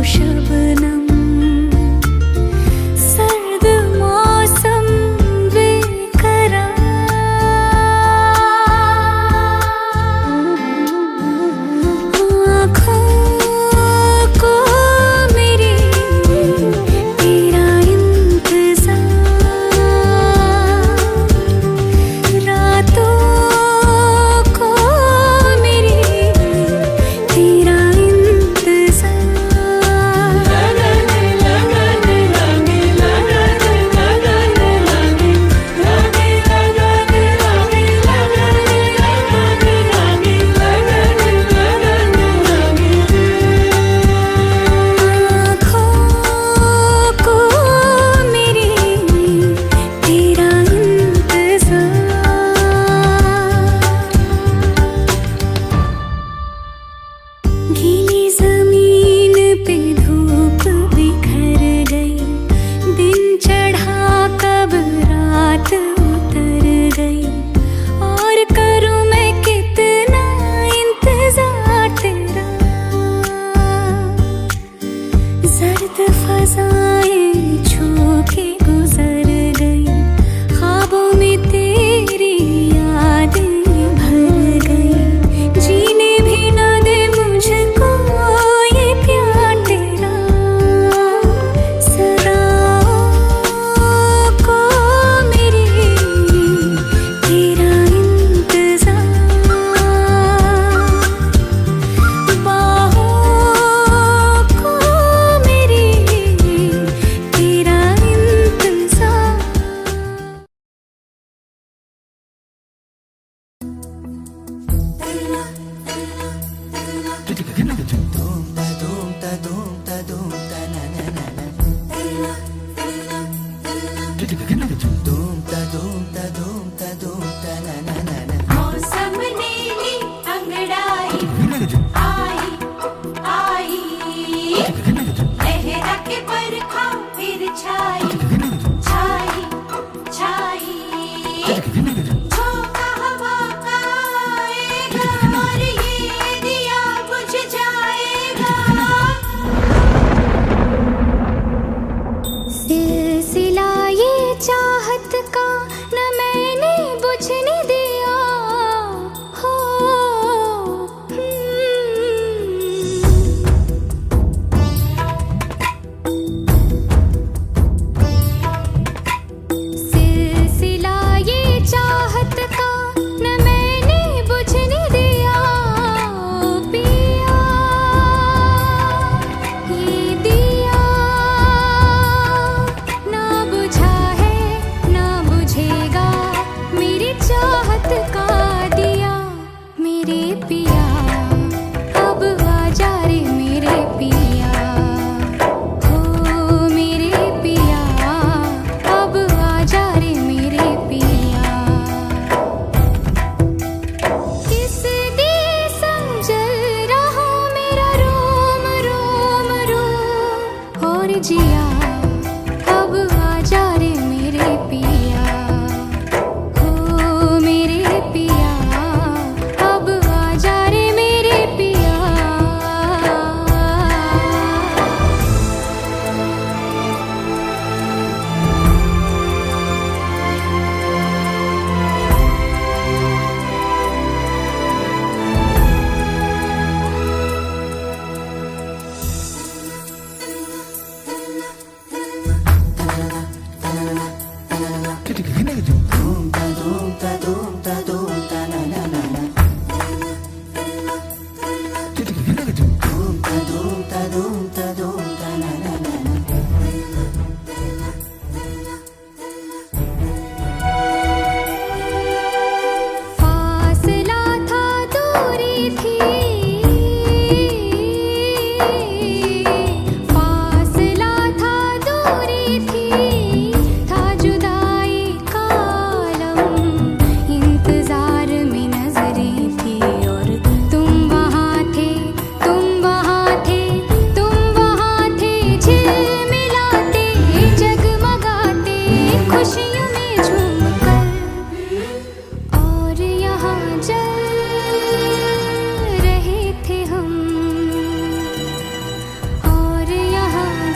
शबनम, सर्द मौसम बेकरार, आँखों को मेरी तेरा इंतजार, रातों को मेरी तेरा गीली जमीन पे धूप बिखर गई, दिन चढ़ा कब रात उतर गई, और करूं मैं कितना इंतजार तेरा। जर्द फज़ाएं छू के गुजर गई, ख्वाबों में तेरी यादें भर गई, जीने भी ना दे मुझको ये प्यार तेरा। सदाओं को मेरी तेरा इंतजार, बाहों को मेरी तेरा इंतजार। मौसम नीली अंगड़ाई आई आई, लहरा के बरखा फिर छाई छाई छाई, झोंका हवा का आएगा और ये दिया बुझ जाएगा। सिलसिला ये चाहत का न मैंने बुझने दिया हो, सिलसिला ये चाहत का न मैंने बुझने दिया, पिया ये दिया ना बुझा है ना बुझेगा, मेरी चाहत का दिया मेरे पिया। अब आजा रे मेरे पिया, हो मेरे पिया, अब आजा रे मेरे पिया। किस दिए समझल रहा मेरा रोम रोम रोम, और जिया अब आजा रे मेरे पिया, हो मेरे पिया, अब आजा रे मेरे पिया।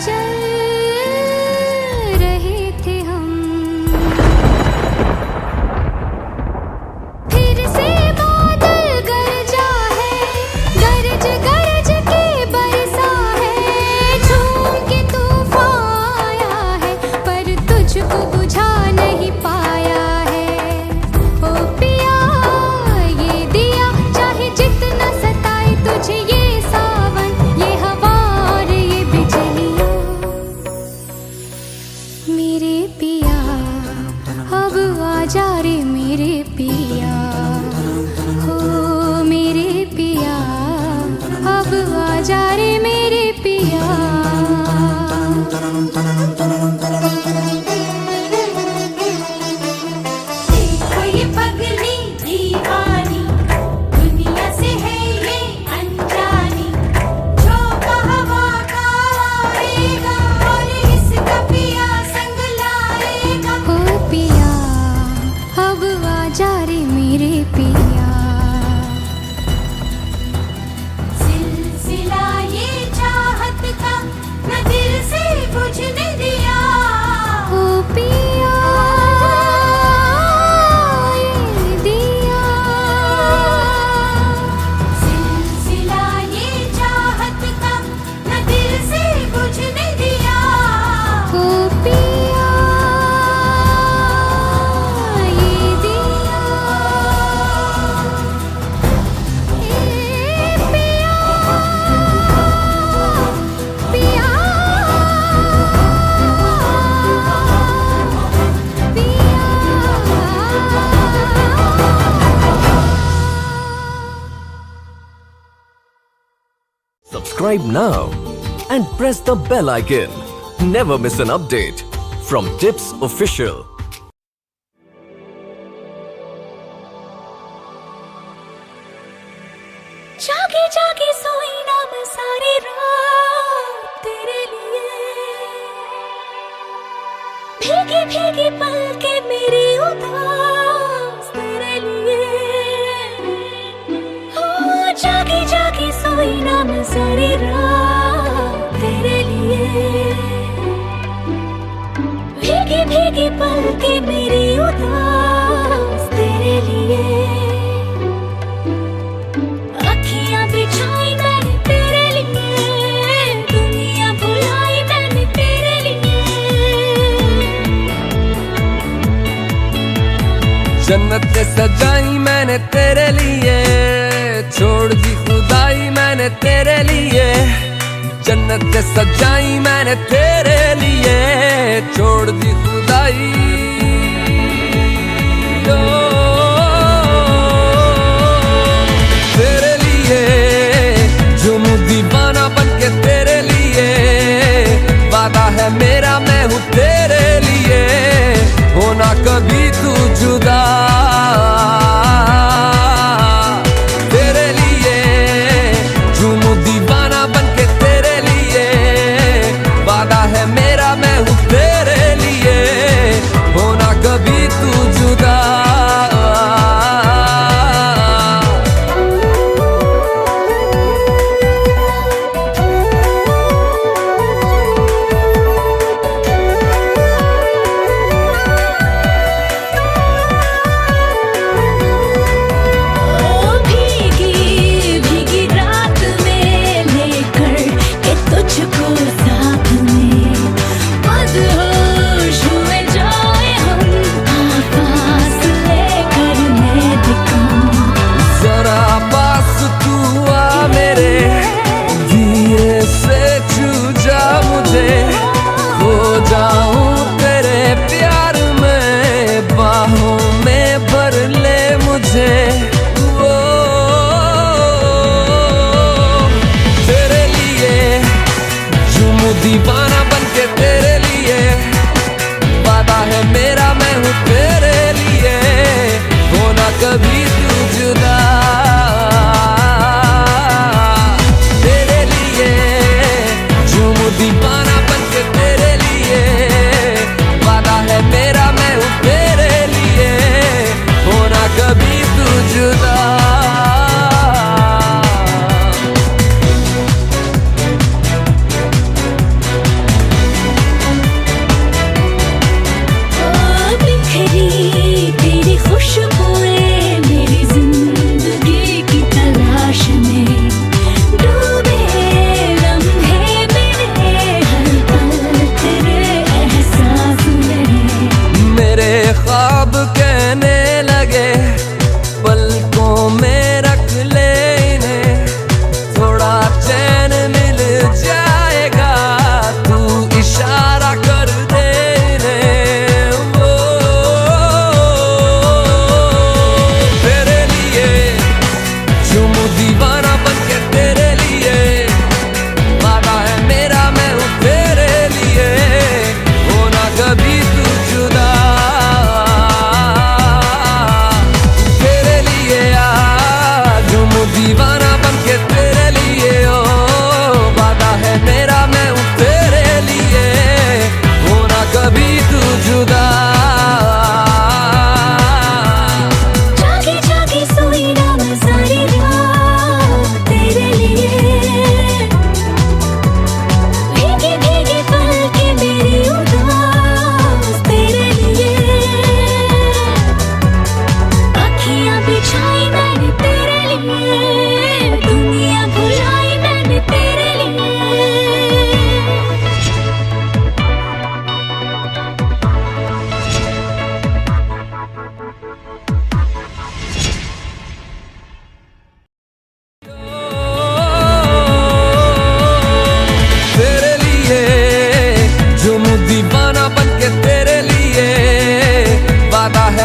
जल रहे थे हम, फिर से बादल गरजा है, गरज गरज के बरसा है, झूम के तूफान आया है, पर तुझको बुझा नहीं पाया है। ओ पिया ये दिया चाहे जितना सताए तुझे ये सावन, ये हवा और ये बिजलियाँ, मेरे पिया अब आजा रे मेरे पिया, हो मेरे पिया अब आजा रे मेरे पिया। देखो ये पगली दीवानी, दुनिया से है ये अनजानी, झोंका हवा का आएगा और इसका पिया संग लाएगा। ओ पिया अब आजा रे मेरे पिया, सिलसिला ये चाहत का न दिल से बुझने दिया। ओ पिया ये दिया, सिलसिला ये चाहत का न दिल से बुझने दिया। ओ पिया ये दिया, पिया पिया Subscribe now and press the bell icon. Never miss an update from Tips Official. जागे जागे सोई ना मैं सारी रात तेरे लिए, भीगी भीगी पलके मेरी उदास तेरे लिए। ओ जागे जागे सोई ना मैं सारी रात तेरे लिए, भीगी भीगी पलके मेरी उदास तेरे लिए। अखियां बिछाई मैंने तेरे लिए, दुनिया भुलाई मैंने तेरे लिए। जन्नत सजाई मैंने तेरे लिए, छोड़ दी खुदाई मैंने तेरे लिए। जन्नत सजाई मैंने तेरे लिए, छोड़ दी खुदाई। ओ, तेरे लिए जुनू दीवाना बनके तेरे लिए, वादा है मेरा मैं हूँ तेरे लिए, होना कभी तू जुदा। तेरे लिए जुनू दीवाना बनके तेरे लिए, वादा है मेरा मैं हूँ तेरे लिए, होना कभी तू जुदा। दीवाना बनके तेरे लिए, वादा है मेरा मैं हूँ तेरे लिए, होना कभी तू जुदा। तेरे लिए झूमू दीवाना बनके तेरे लिए, वादा है मेरा मैं हूँ तेरे लिए, होना कभी तू जुदा।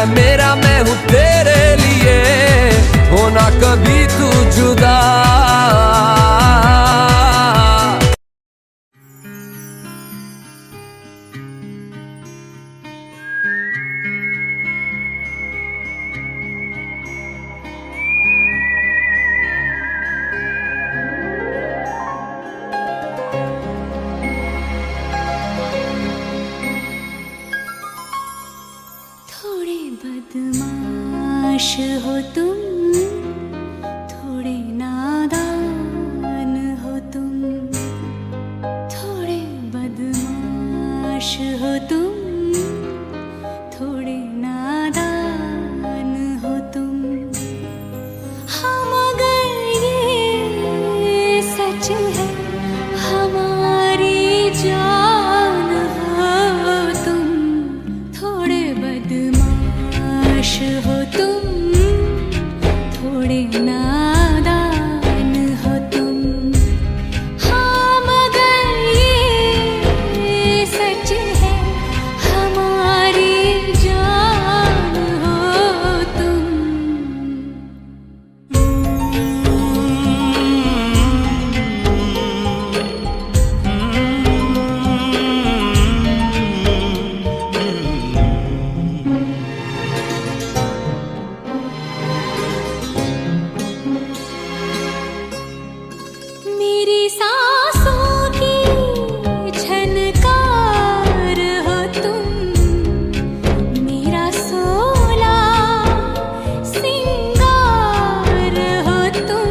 है मेरा मैं हूँ तेरे लिए, होना कभी तू जुदा। थोड़े बदमाश हो तुम, थोड़े नादान हो तुम, थोड़े बदमाश हो तुम, थोड़े नादान हो तुम। हाँ मगर ये सच है हमारी जान हो तुम, थोड़े बदमाश हो तुम, थोड़े नादान हो तुम। हाँ मगर ये सच है हमारी जान हो तुम। मेरी सांसों की झनकार हो तुम, मेरा सोला सिंगार हो तुम,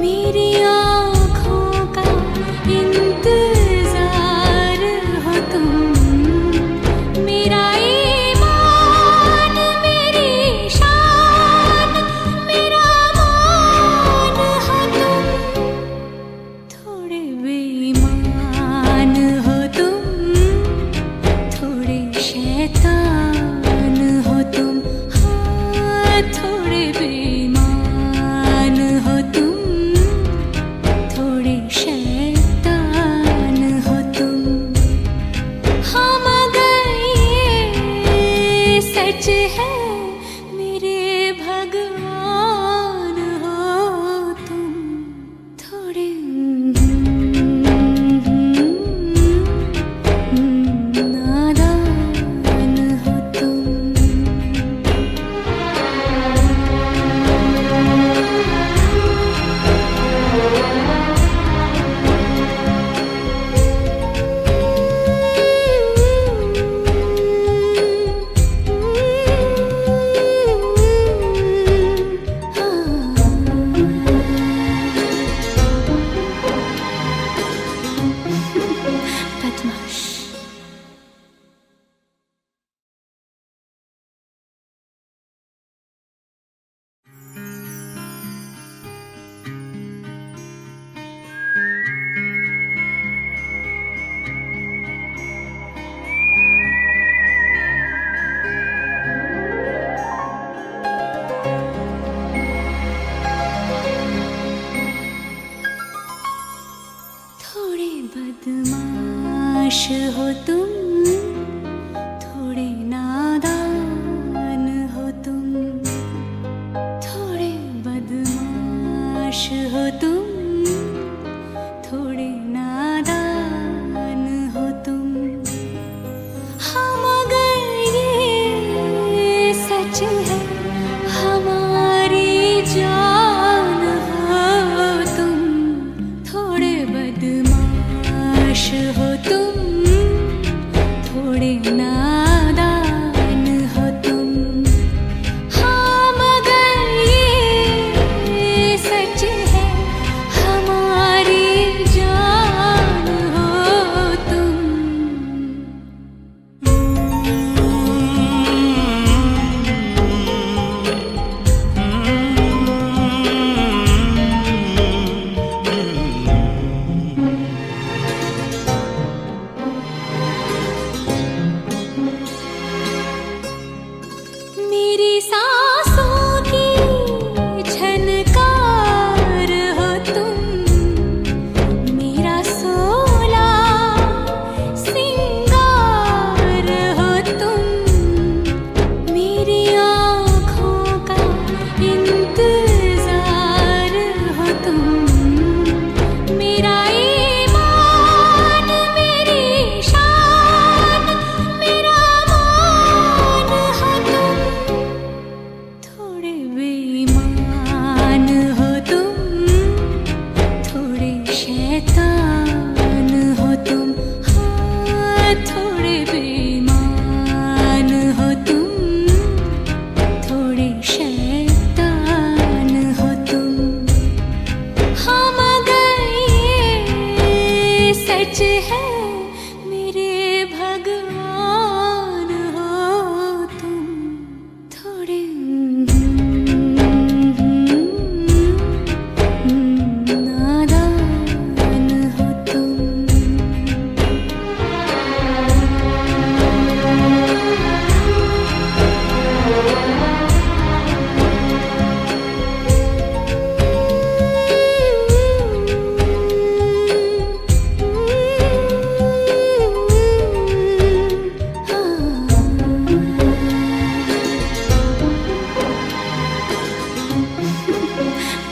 मेरी आँखों का इंतजार हो तुम, मेरा ईमान मेरी शान मेरा मान हो तुम। थोड़े बेईमान हो तुम, थोड़े शैतान हो तुम। हाँ थोड़े बेईमान हो तुम, थोड़े शैतान हो तुम। हाँ मगर ये सच है मेरे भगवान हो तुम, थोड़े नादान हो तुम। बदमाश। थोड़े बदमाश हो तुम, थोड़े नादान हो तुम, थोड़े बदमाश हो तुम, थोड़े नादान हो तुम। हाँ मगर ये सच है हमारी जान हो तुम, थोड़े बदमाश हो तुम, थोड़े सच है मेरे भगवान हो तुम थोड़े नादान हो तुम।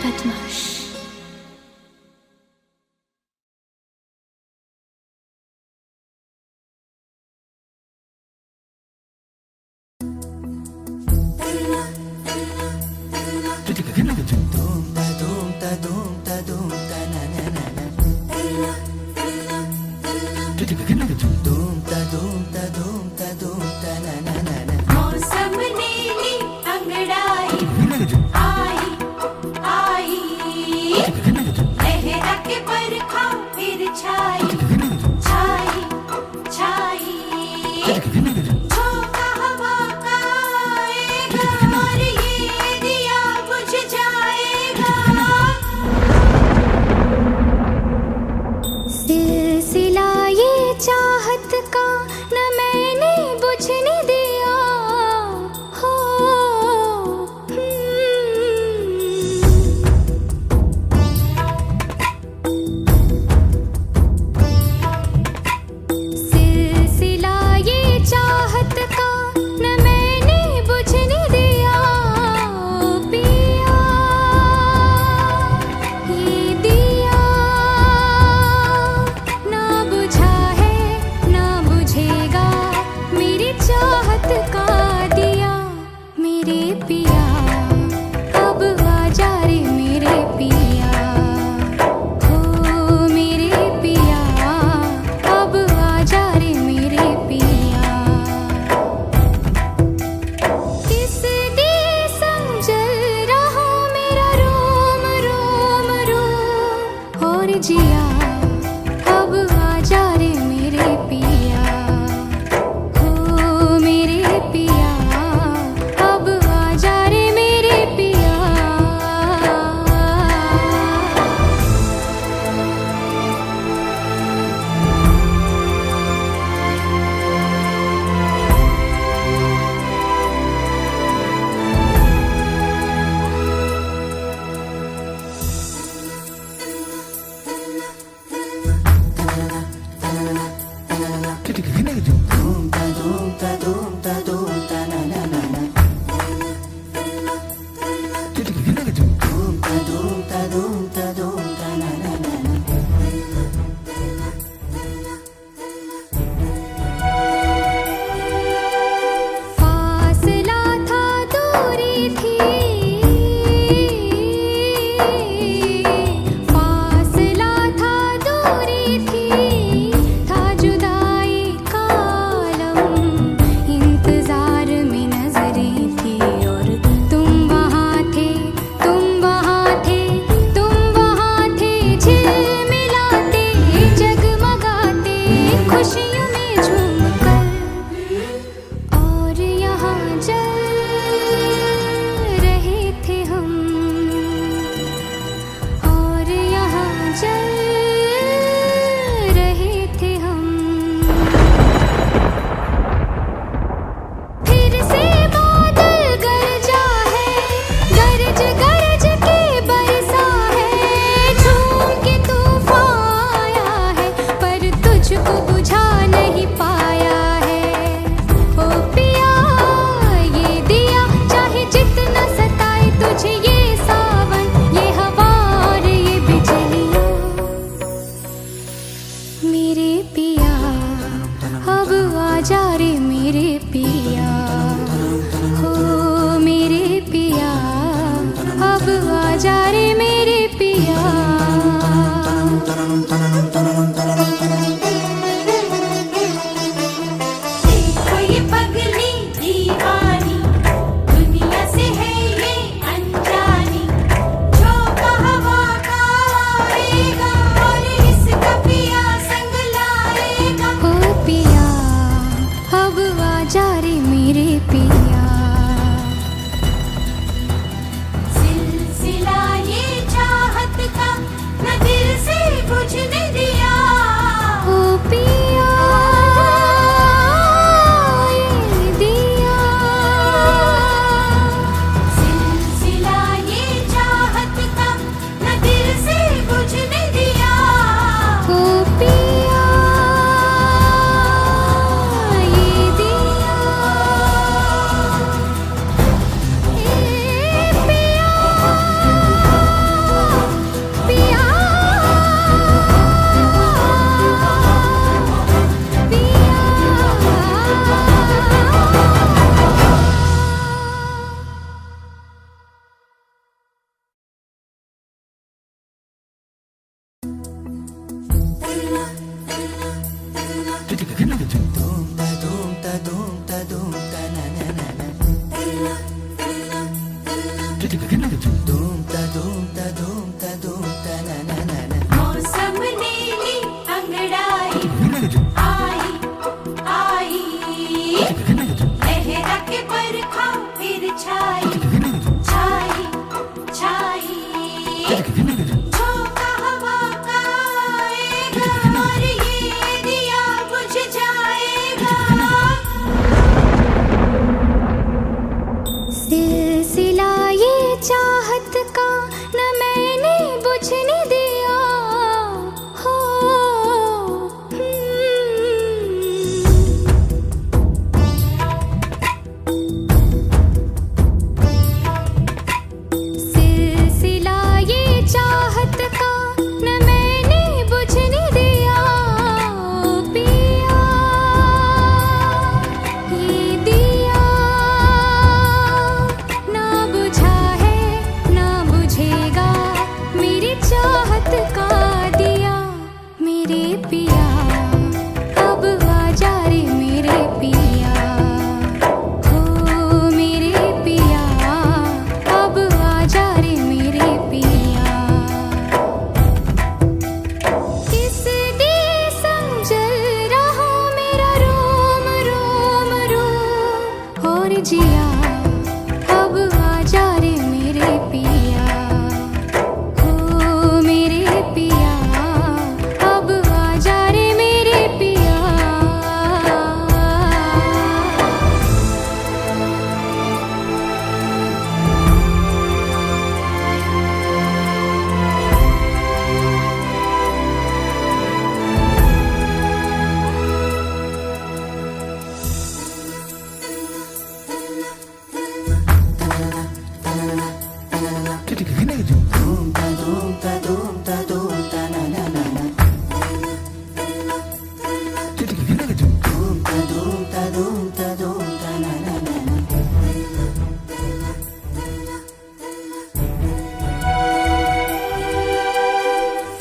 बदमाश। मौसम नीली अंगड़ाई आई आई लहरा के बरखा फिर छाई छाई छाई झोंका हवा का आएगा और ये दिया बुझ जाएगा। सिलसिला ये चाहत का न मैंने बुझने दिया हो। सिलसिला ये चाहत का न मैंने बुझने दिया पिया। ये दिया ना बुझा है ना बुझेगा मेरी चाहत का दिया मेरे पिया। अब आ जा रे मेरे पिया हो मेरे पिया। अब आ जा रे मेरे पिया। किस दिए समझल रहा मेरा रोम रोम रोम और जिया। अब आ जा रे मेरे पिया हो मेरे पिया। अब आ जा रे मेरे पिया। फासला था दूरी थी फासला था दूरी थी था जुदाई का आलम इंतजार में नजरें थी और तुम वहाँ थे तुम वहाँ थे तुम वहाँ थे झिलमिलाते जगमगाते खुशियों में झूमकर और यहाँ जल रहे थे हम और यहाँ जल रहे थे हम। फिर से बादल गरजा है गरज गरज के बरसा है झूम के तूफान आया है पर तुझको बुझा नहीं पाया है। ओ पिया ये दिया चाहे जितना सताए तुझे ये सावन ये हवा और ये बिजलियाँ मेरे पिया। अब आ जा रे मेरे पिया हो मेरे पिया। अब आ जा रे मेरे पिया। देखो ये पगली दीवानी दुनिया से है ये अनजानी। झोंका हवा का आएगा और इसका पिया संग पिया। सिलसिला ये चाहत का न दिल से बुझने दिया। ओ पिया ये दिया। सिलसिला ये चाहत का न दिल से बुझने दिया। ओ पिया ये दिया। ए पिया पिया मौसम नीली अंगड़ाई आई आई। लहरा के बरखा फिर छाई छाई छाई। झोंका हवा का आएगा और ये दिया बुझ जाएगा। सिलसिला ये चाहत का न मैंने बुझने दिया। हो सिलसिला ये चाहत का न मैंने बुझने दिया। पिया ये दिया ना बुझा है ना बुझेगा मेरी चाहत का दिया। मेरे पिया अब आजा रे मेरे पिया। हो मेरे पिया अब आजा रे मेरे पिया। किस दिए समझल रहा मेरा रोम रोम रोम। और जिया अब आजा रे मेरे पिया। हो मेरे पिया अब आजा रे मेरे पिया।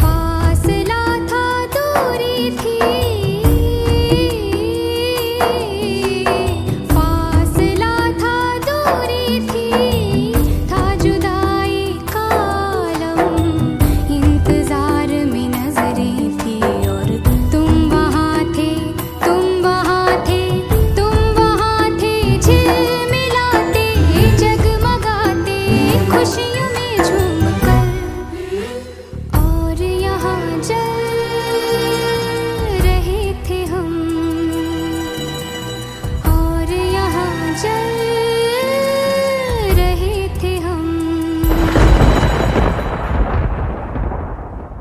फासला था दूरी थी। फासला था दूरी थी। था जुदाई का आलम इंतजार में नजरें थी। और तुम वहाँ थे तुम वहाँ थे तुम वहाँ थे। झिलमिलाते जगमगाते खुशियों में झूमकर। और यहाँ जल रहे थे हम। और यहाँ जल रहे थे हम।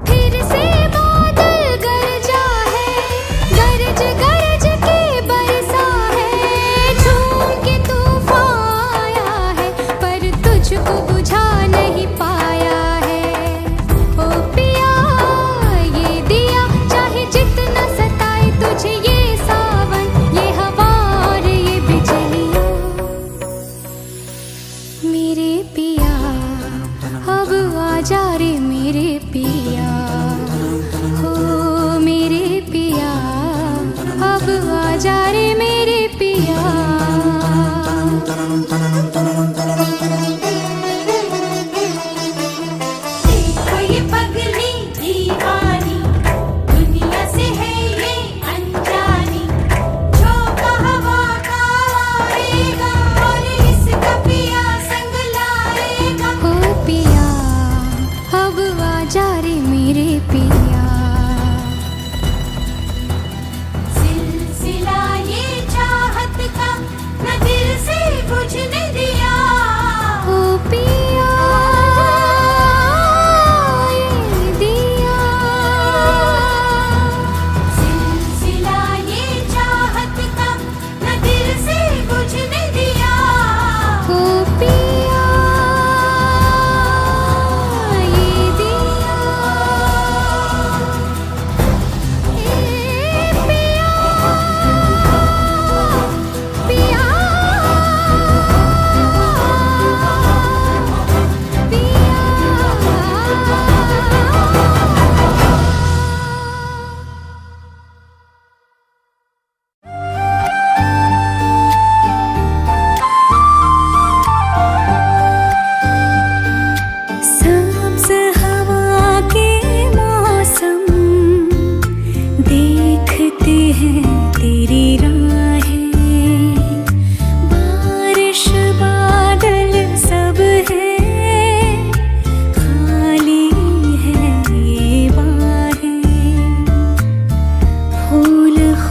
फिर से बादल गरजा है। गरज गरज के बरसा है। झूम के तूफान आया है पर तुझको बुझा नहीं पाया है। ओ पिया ये दिया चाहे जितना सताए तुझे ये सावन ये हवा और ये बिजलियाँ। मेरे पिया अब आजा रे मेरे पिया। हो मेरे पिया अब आजा रे मेरे पिया। देखो ये पगली दीवानी दुनिया से है ये अनजानी। झोंका हवा का आएगा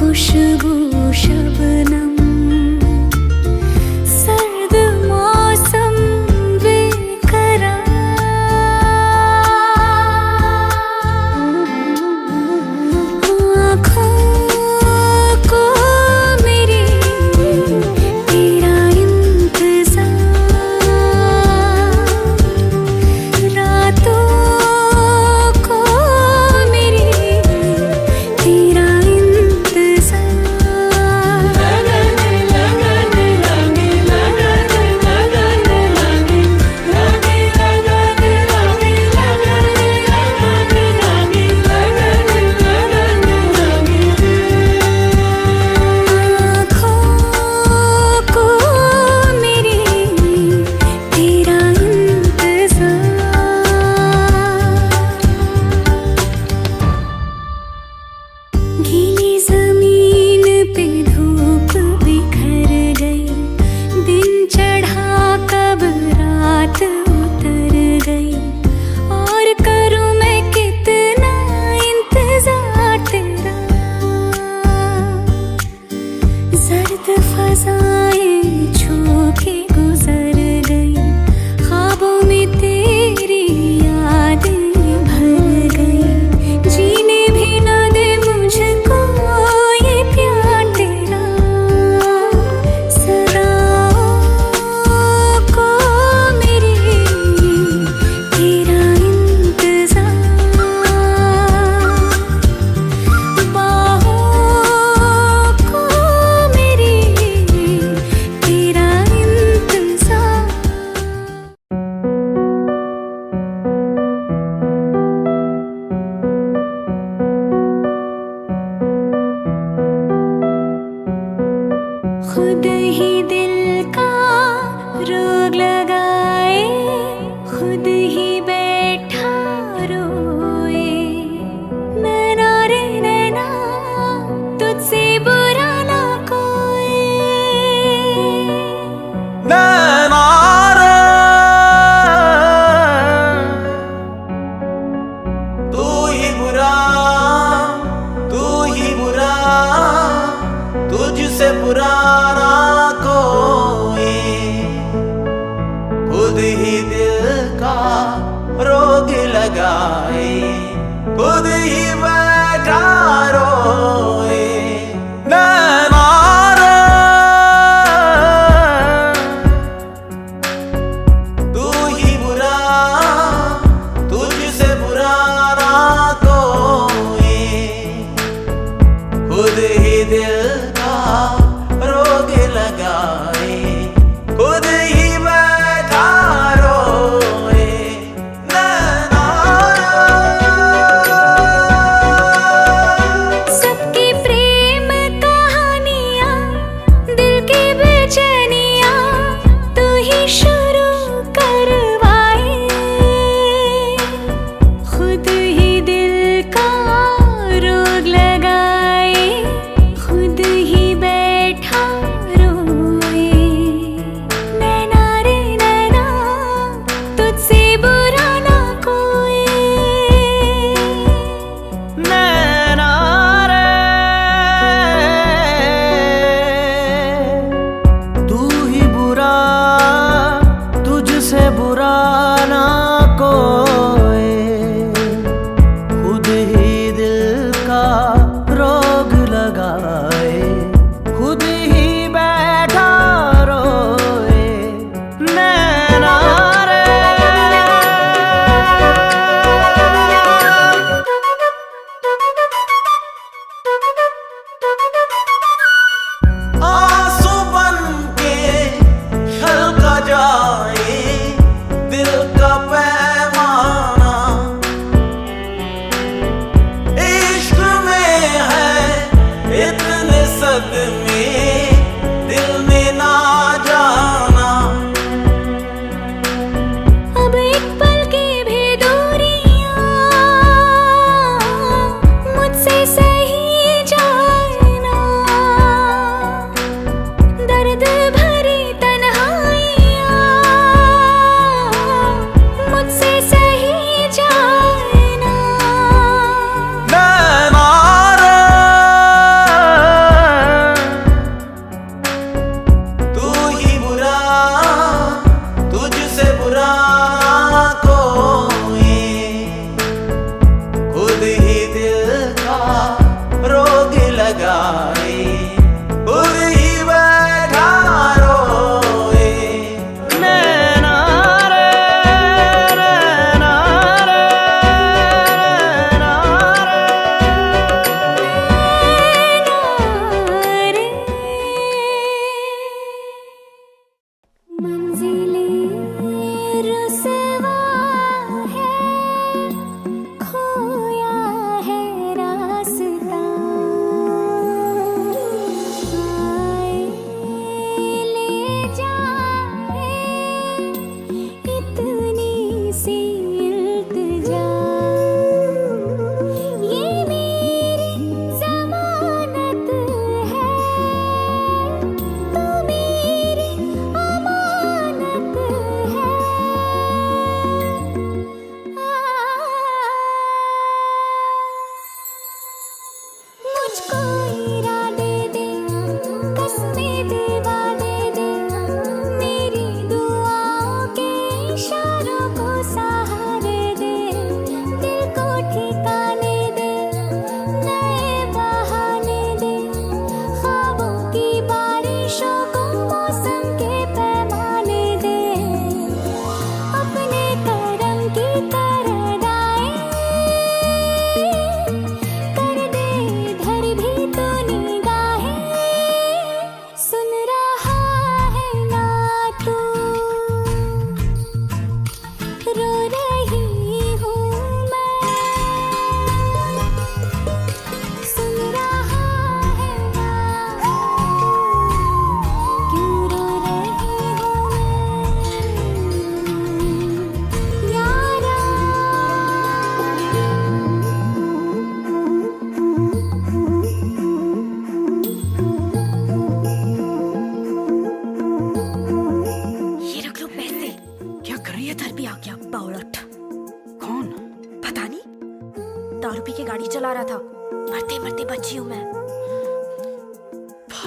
खुशबू शबनम, सर्द मौसम बेकरार, आँखों को मेरी तेरा इंतजार, रातों को मेरी तेरा गीली जमीन पे धूप बिखर गई, दिन चढ़ा कब रात उतर गई, और करूं मैं कितना इंतजार तेरा, जर्द फजाएं छू के गुजर गई, ख्वाबों में तेरी यादें भर गई, जीने भी ना दे मुझको ये प्यार तेरा, सदाओं को मेरी तेरा इंतजार, बाहों को मेरी तेरा इंतजार। खुद ही दिल का रोग लगाए, खुद ही बैठा रोए, नैना रे नैना तुझसे बुरा ना कोई, नैना रे तू ही बुरा, तू ही बुरा, तुझसे बुरा ना कोई, खुद ही दिल का रोग लगाए, खुद ही बैठा रोए, नैना रे तू ही बुरा, तुझसे बुरा ना कोई, खुद ही दिल का रोग लगाए, खुद ही बैठा रोए, नैना सबकी प्रेम कहानियाँ, दिल की बेचैनियाँ तू ही शुरू करवाए, खुद ही दिल का रोग लगाए, खुद ही बैठा रोए, नैना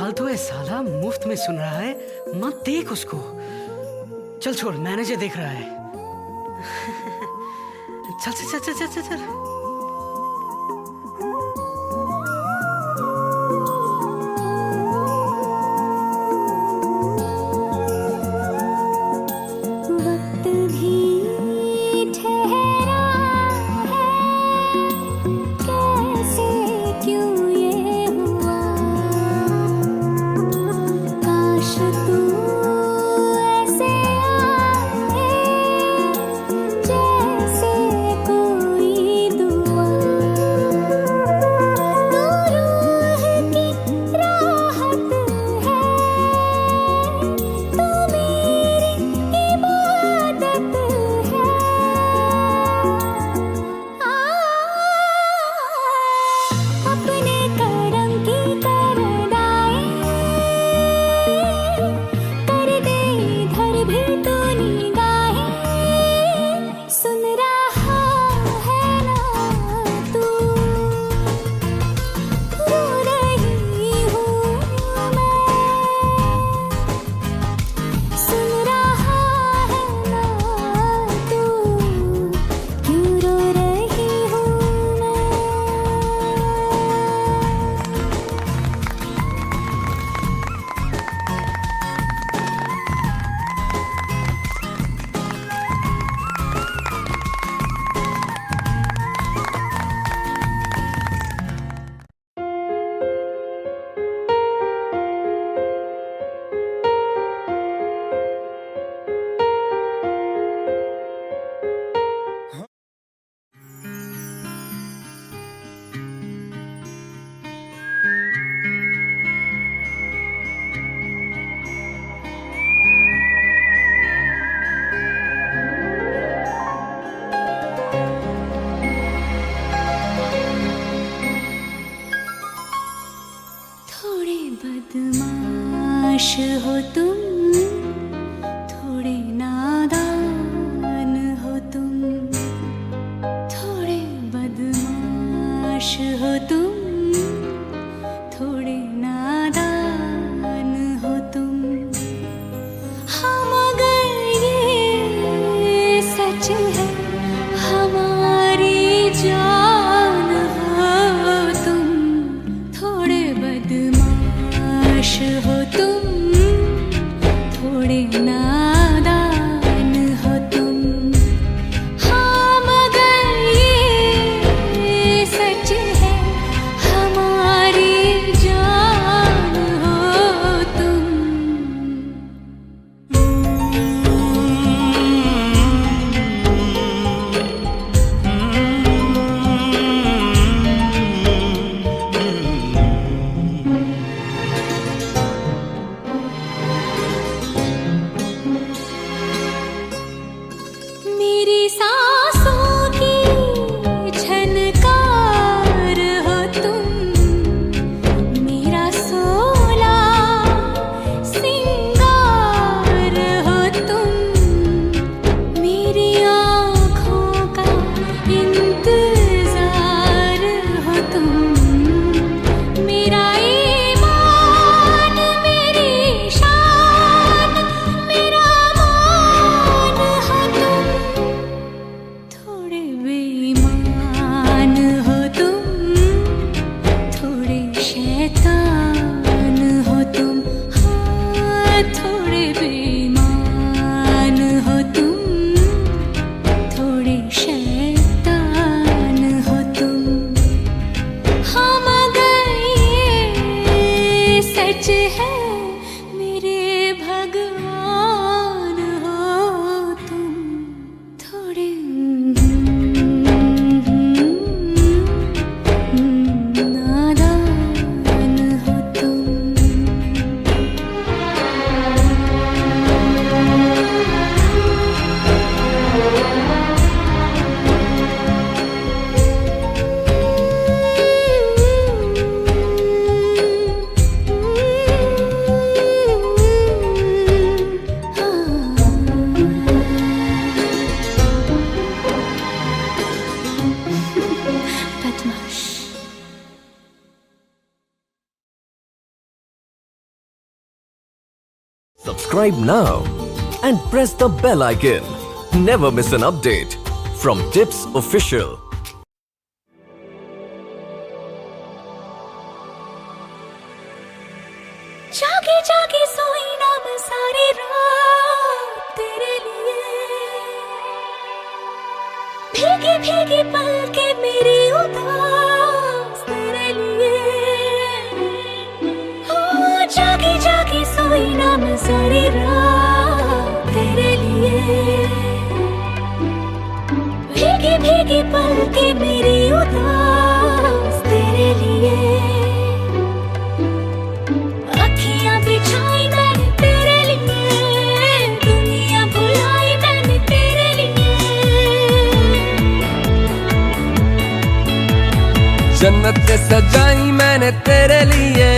फालतू है साला, मुफ्त में सुन रहा है। मत देख उसको। चल छोड़, मैनेजर देख रहा है। चल चल चल चल चल चल। वक्त भी ठहरा है, कैसे क्यों ये हुआ। काश तू ऐसे आए जैसे कोई दुआ। तू रूह की राहत है, तू मेरी इबादत है। अपने करम की करदाई कर दे इधर भी तू निगाहें। सुन रहा है ना तू, रो रही हूँ मैं। सुन रहा है ना तू, क्यों रो रही हूँ मैं। थोड़े बदमाश हो तुम, थोड़े नादान हो तुम। थोड़े बदमाश हो तुम, थोड़े नादान हो तुम। हाँ मगर ये सच है, हमारी जान हो तुम। थोड़े बदमाश हो तुम, थोड़े नादान हो तुम। हाँ मगर ये सच है, हमारी जान हो तुम। मेरी सांसों की झनकार हो तुम, मेरा सोला सिंगार हो तुम। मेरी आँखों का इंतजार हो तुम, मेरा ईमान, मेरी शान, मेरा मान हो तुम। थोड़े बेईमान हो तुम, थोड़े शैतान हो तुम। हाँ थोड़े बेईमान हो तुम, थोड़े शैतान हो तुम। हाँ मगर ये सच है, मेरे भगवान हो तुम। थोड़े नादान हो तुम। Subscribe now and press the bell icon. Never miss an update from Tips Official. जागे जागे सोई ना मैं सारी रात तेरे लिए, भीगी भीगी पलके मेरी उदास तेरे लिए। हो जागे जागे सोई ना मैं सारी रात तेरे लिए, भीगी भीगी पलके मेरी उदास तेरे लिए। बिछाई मैंने तेरे लिए, दुनिया भुलाई मैंने तेरे लिए। जन्नत सजाई मैंने तेरे लिए,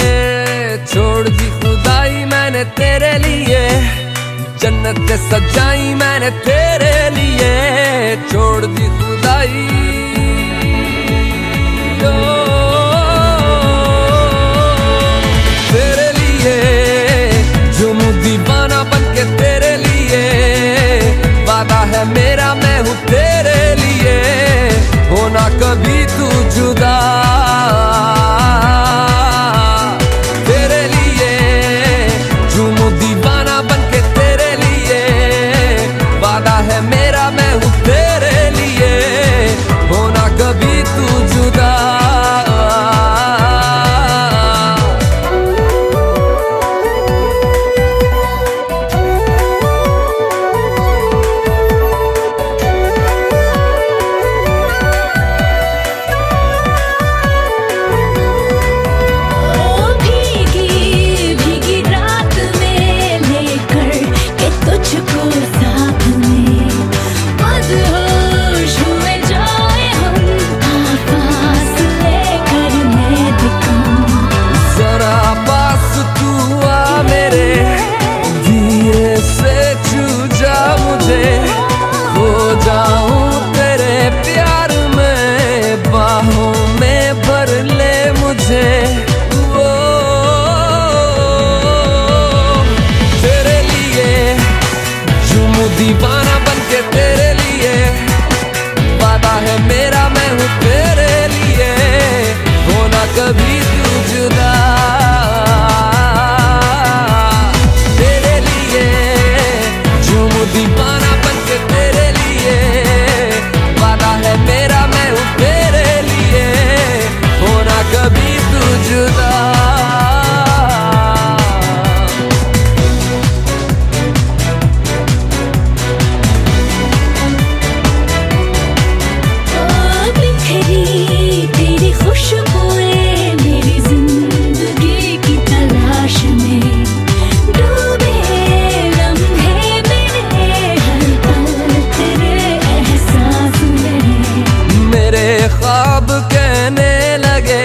छोड़ दी खुदाई मैंने तेरे लिए। जन्नत सजाई मैंने तेरे लिए, छोड़ दी खुदाई। तेरे लिए झूमूं दीवाना बनके तेरे लिए, वादा है मेरा मैं हूँ तेरे लिए, होना कभी तू जुदा। तेरे लिए झूमूं दीवाना बनके तेरे लिए, वादा है मेरा मैं हूँ तेरे लिए, होना कभी तू जुदा। दीवाना बनके तेरे लिए, वादा है मेरा मैं हूँ तेरे लिए, होना कभी तू जुदा। तेरे लिए झूमूं दीवाना बनके तेरे लिए, वादा है मेरा मैं हूँ तेरे लिए, होना कभी तू जुदा। ख्वाब कहने लगे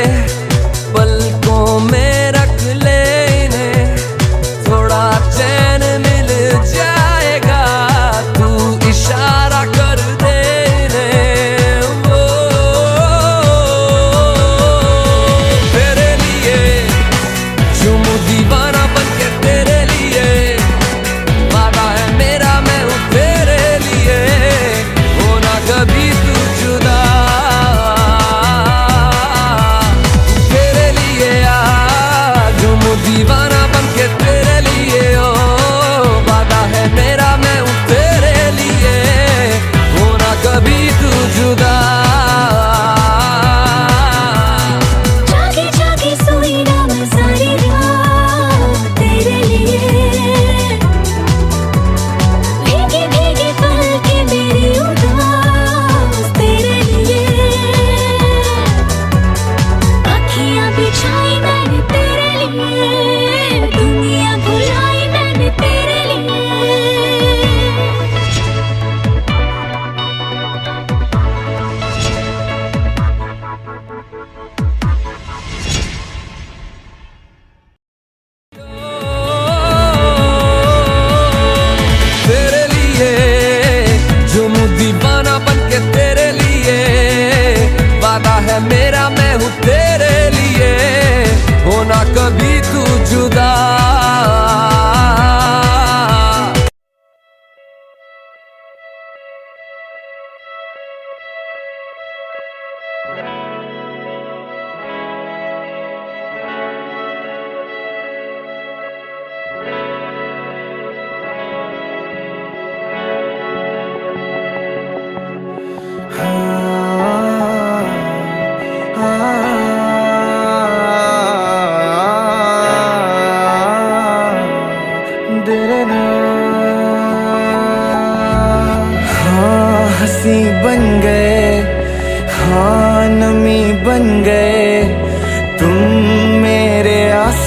पलकों में रख ले इन्हें, थोड़ा चैन मिल जाएगा तू इशारा कर दे इन्हें। वो तेरे लिए झूमूं दीवाना बनके तेरे लिए, वादा है मेरा मैं हूँ तेरे लिए, होना कभी तू जुदा। दीवाना बनके तेरे लिए, ओ वादा है मेरा मैं हूँ तेरे लिए, होना कभी तू जुदा। जागे जागे सोई ना मैं सारी रात तेरे लिए, भीगी भीगी पलके मेरी उदास तेरे लिए। अखियाँ बिछाई मैंने तेरे लिए, दुनिया भुलाई मैंने तेरे लिए। तेरे लिए झूमूं दीवाना बनके तेरे लिए, वादा है मेरा मैं हूँ तेरे लिए, होना कभी तू जुदा।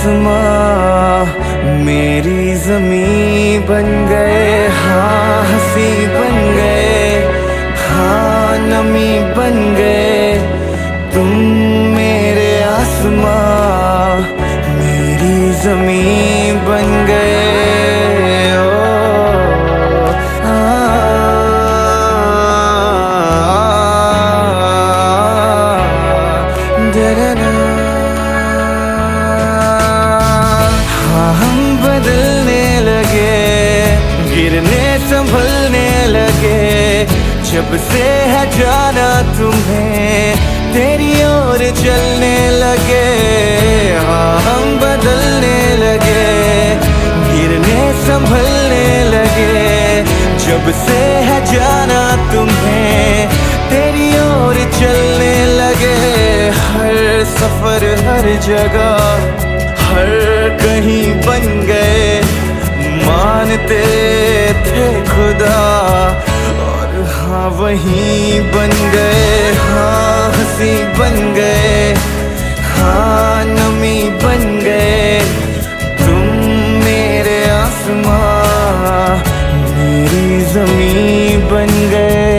आसमां मेरी ज़मीं बन गए, हाँ हंसी बन गए, हाँ नमी बन गए। तुम मेरे आसमां मेरी ज़मीं बन गए। ओ, हम बदलने लगे, गिरने संभलने लगे, जब से है जाना तुम्हें तेरी ओर चलने लगे। हाँ हम बदलने लगे, गिरने संभलने लगे, जब से है जाना तुम्हें तेरी ओर चलने लगे। हर सफर हर जगह हर कहीं बन गए, मानते थे खुदा और हाँ वहीं बन गए। हाँ हंसी बन गए, हाँ नमी बन गए। तुम मेरे आसमां मेरी ज़मीं बन गए।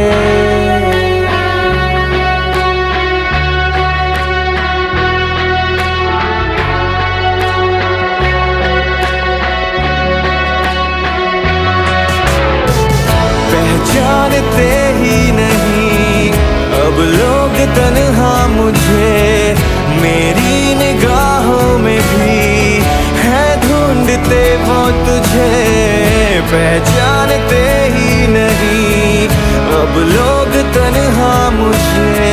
जानते ही नहीं अब लोग तन्हा मुझे, मेरी निगाहों में भी है ढूंढते वो तुझे। पहचानते ही नहीं अब लोग तन्हा मुझे,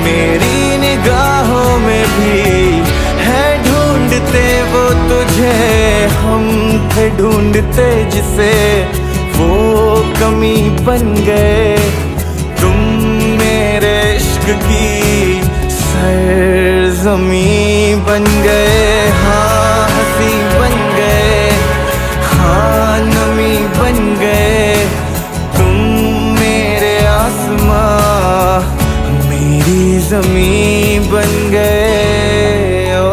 मेरी निगाहों में भी है ढूंढते वो तुझे। हम थे ढूंढते जिसे वो कमी बन गए, तुम मेरे इश्क की सरज़मीं बन गए। हाँ हंसी बन गए, हाँ नमी बन गए। तुम मेरे आसमां मेरी ज़मीं बन गए। ओ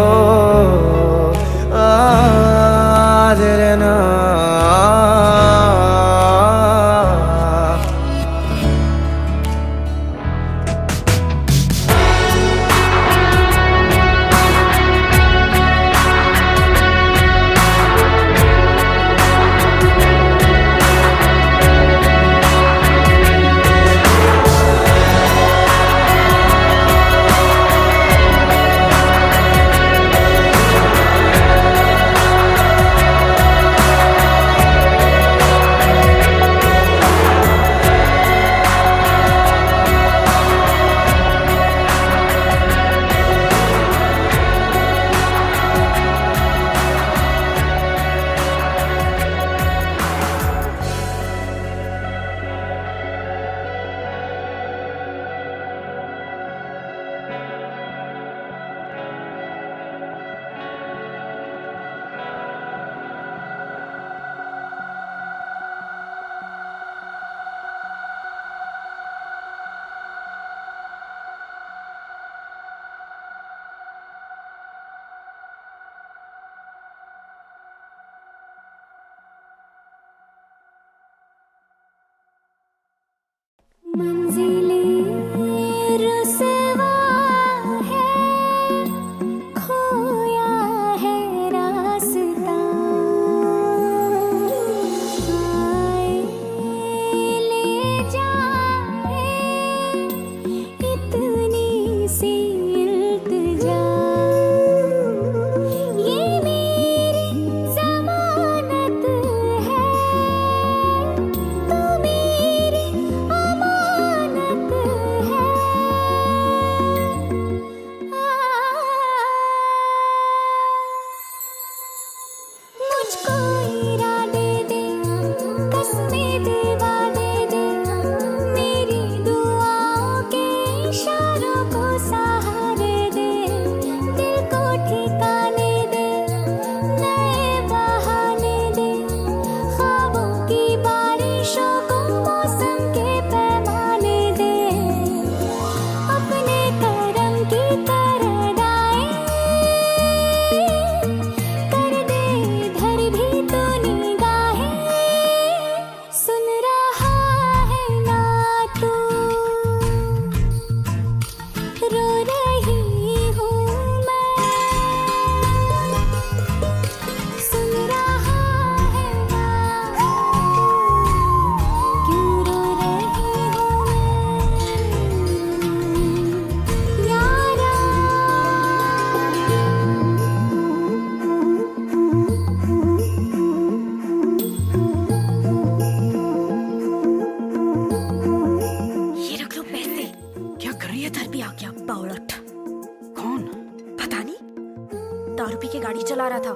दारू पी के गाड़ी चला रहा था।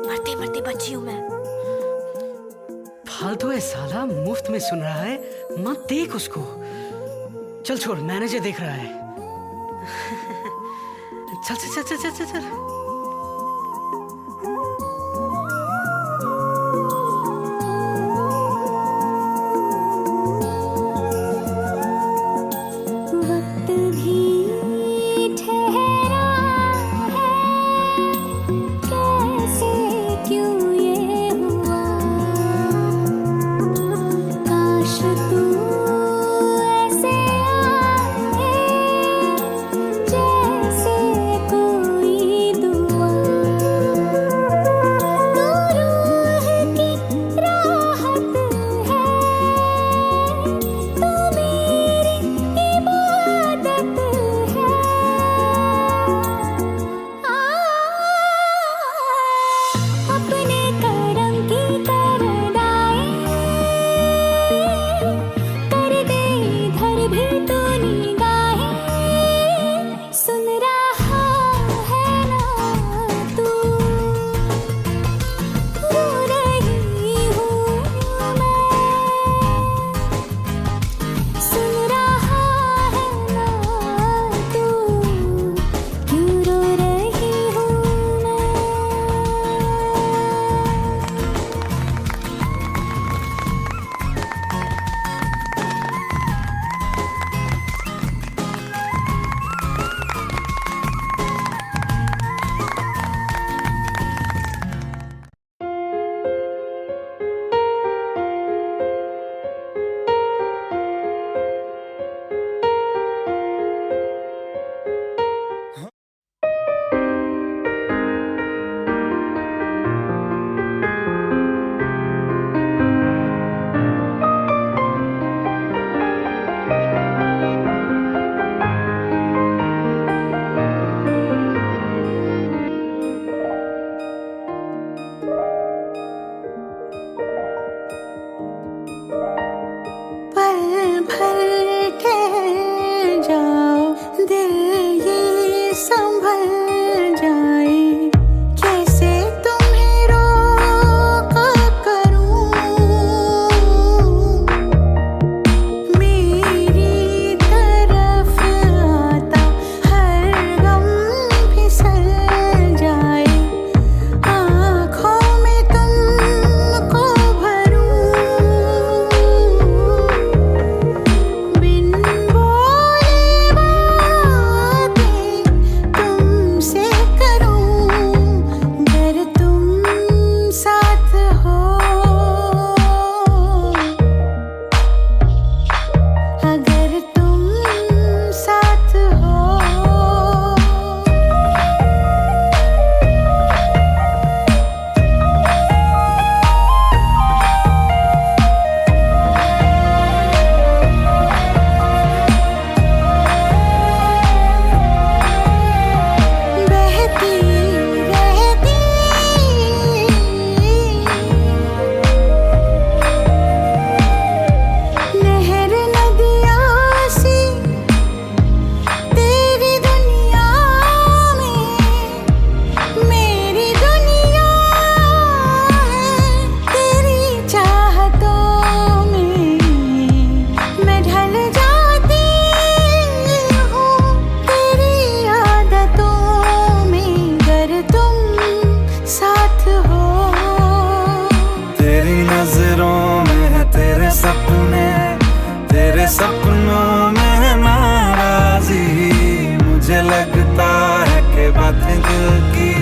मरते मरते बची हूँ मैं। फालतू है साला, मुफ्त में सुन रहा है, मत देख उसको। चल छोड़, मैनेजर देख रहा है। चल चल चल चल चल चल। वक्त भी ठहरा है, कैसे क्यों ये हुआ। काश तू ऐसे आए जैसे कोई दुआ। तू रूह की राहत है, तू मेरी इबादत है। अपने करम की करदाई कर दे इधर भी तू निगाहें। सुन रहा है ना तू, रो रही हूँ मैं। सुन रहा है ना तू, क्यों रो रही हूँ मैं। पल भर ठहर जाओ, दिल ये संभल जाए। कैसे तुम्हें रोका करूं, मेरी तरफ आता हर गम फिसल जाए। आँखों में तुमको भरूं, बिन बोले बातें तुमसे करूं। अगर तुम साथ हो, अगर तुम साथ हो। बहती रहती नहर नदियाँ सी तेरी दुनिया में, मेरी दुनिया है तेरी चाहतों में। मैं ढल जाती हूँ तेरी आदतों में, अगर तुम साथ हो। तेरी नजरों में है तेरे सपने, तेरे सपनों में है नाराजी। मुझे लगता है कि बातें दिल की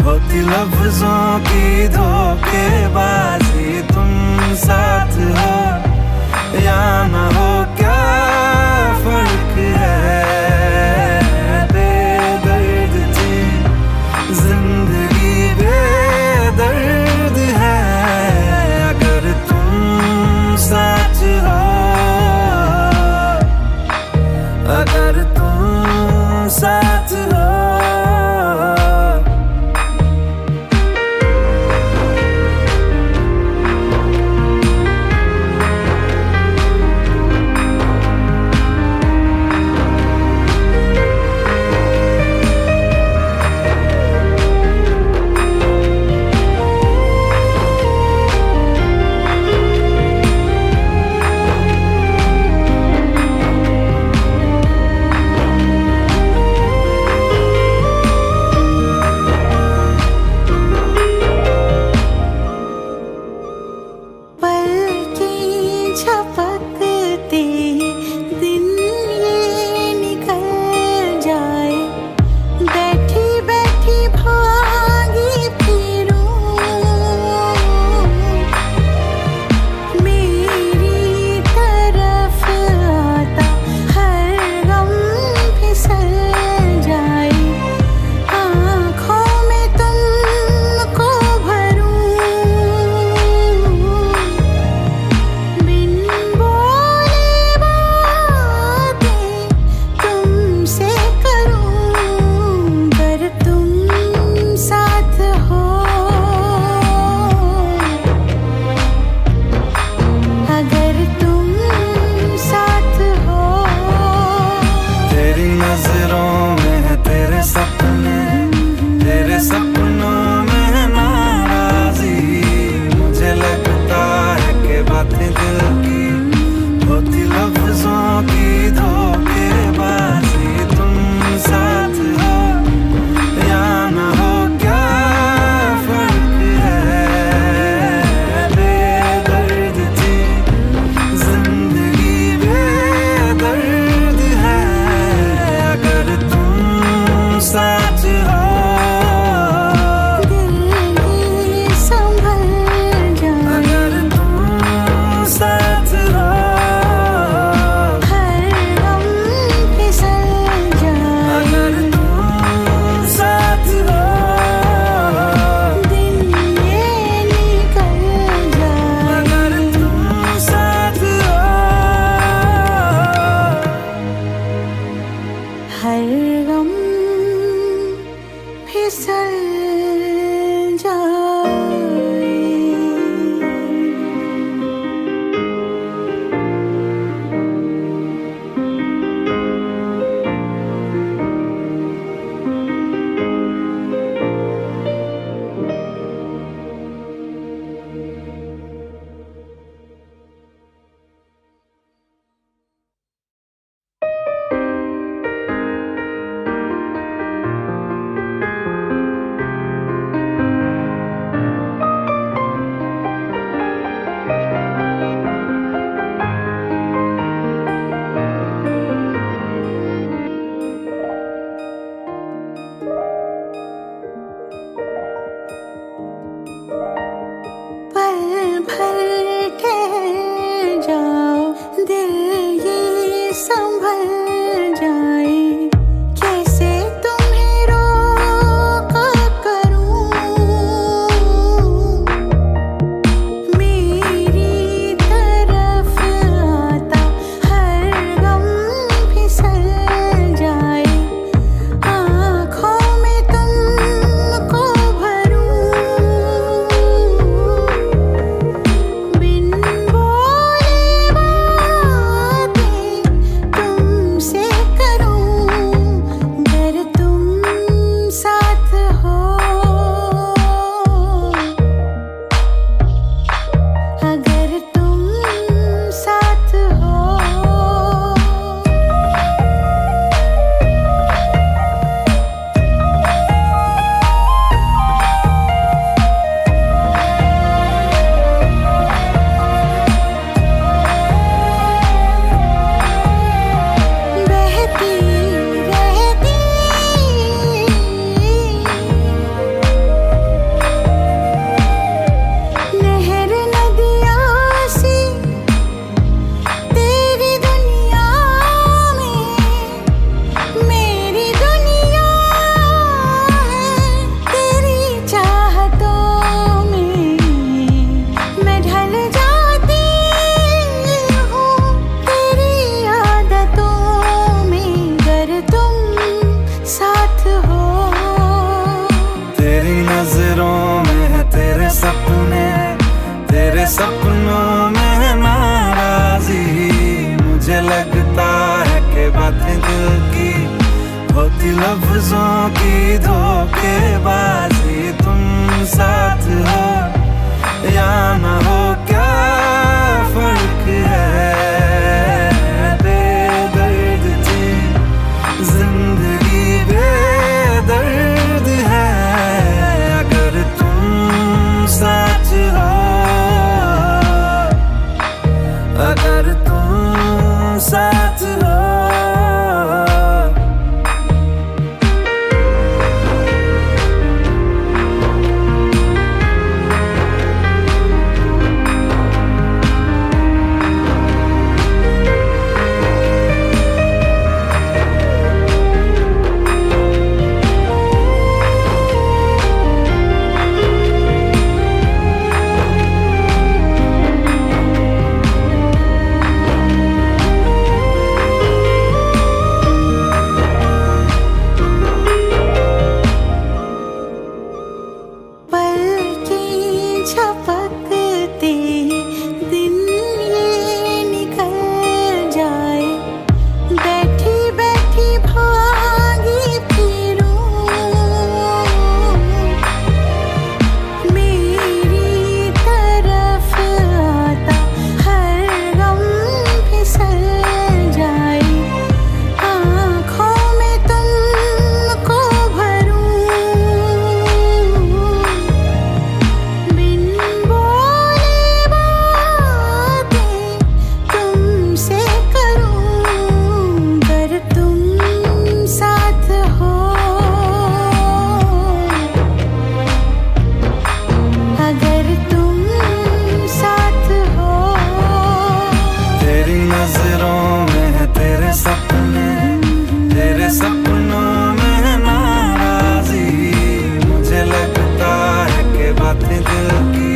होती लफ्जों की धोखेबाजी। तुम साथ हो या ना हो, क्या फर्क है। बेदर्द थी जिंदगी, बेदर्द है। अगर तुम साथ हो, अगर तुम साथ हो। झपकते दिन ये निकल जाए, बैठी बैठी भागी फिरूं, मेरी तरफ आता हर गम फिसल जाए, आँखों में तुमको भरूं, बिन बोले बातें तुमसे करूं, अगर तुम साथ हो, अगर तुम साथ हो। तेरी नजरों में है तेरे सपने, तेरे सपनों में है नाराजी, मुझे लगता है कि बातें दिल की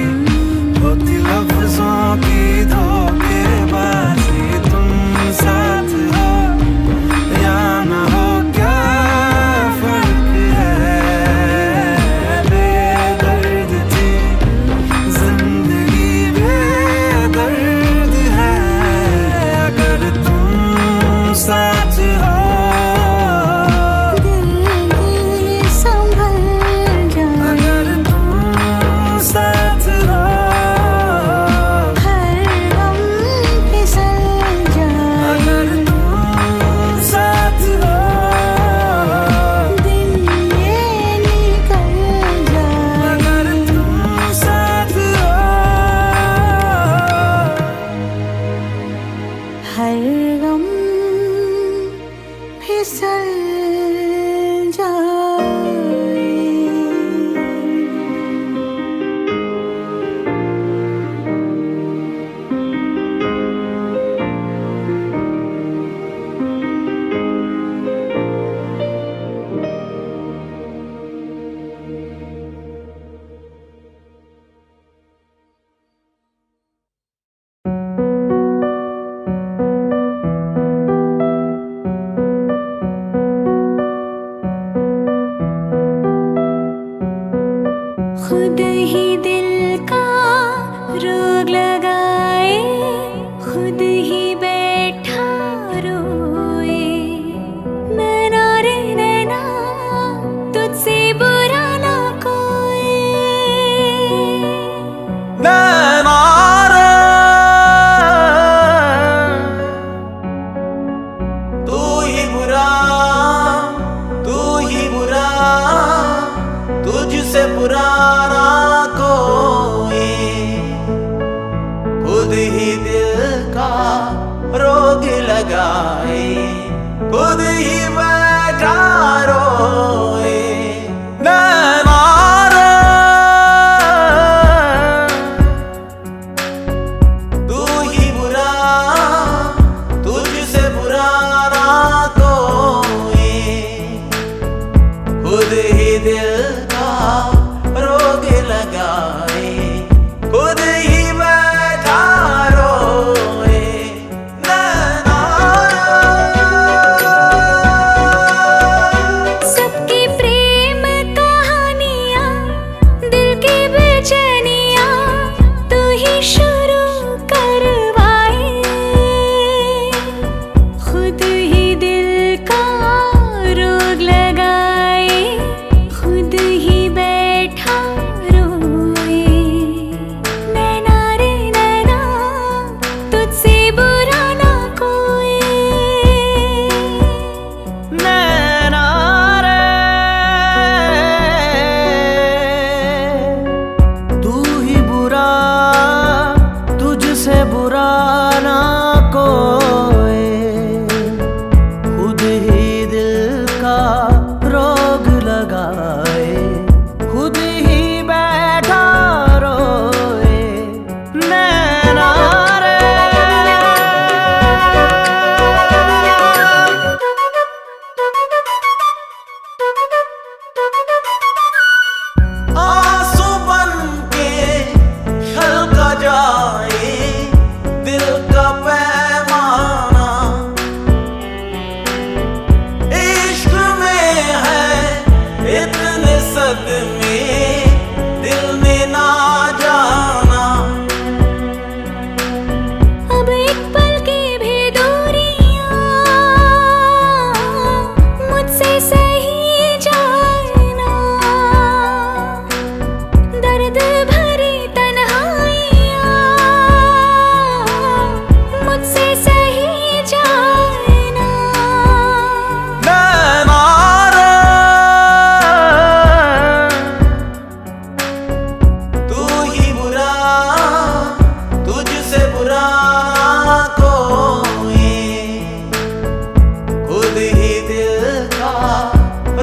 होती लफ्जों की धोखेबाजी, तुम साथ हो या ना हो क्या फर्क है, बेदर्द थी जिंदगी बेदर्द है, अगर तुम साथ हो, दिल संभल जाए, अगर तुम साथ हो, हर गम फिसल जाए, अगर तुम साथ हो, दिन ये निकल जाए, अगर तुम साथ हो, हर गम फिसल जाए। खुद ही दिल का रोग लगाए, खुद ही बैठा रोए, नैना रे नैना तुझसे बुरा ना कोई, तू ही बुरा, तू ही बुरा, तुझसे बुरा ना कोई, खुद ही दिल का रोग लगाए, खुद ही बैठा रोए, नैना रे, तू ही बुरा, तुझसे बुरा ना कोई, खुद ही दिल का रोग लगाए, खुद ही बैठा रोए, नैना सबकी प्रेम कहानियाँ, दिल की बेचैनियाँ तू ही शुरू करवाए, खुद ही दिल का रोग लगाए, खुद ही बैठा रोए, दर्द भरी तन्हाइयाँ मुझसे सही जाए ना। नैनारे तू ही बुरा, तुझसे बुरा कोई, खुद ही दिल का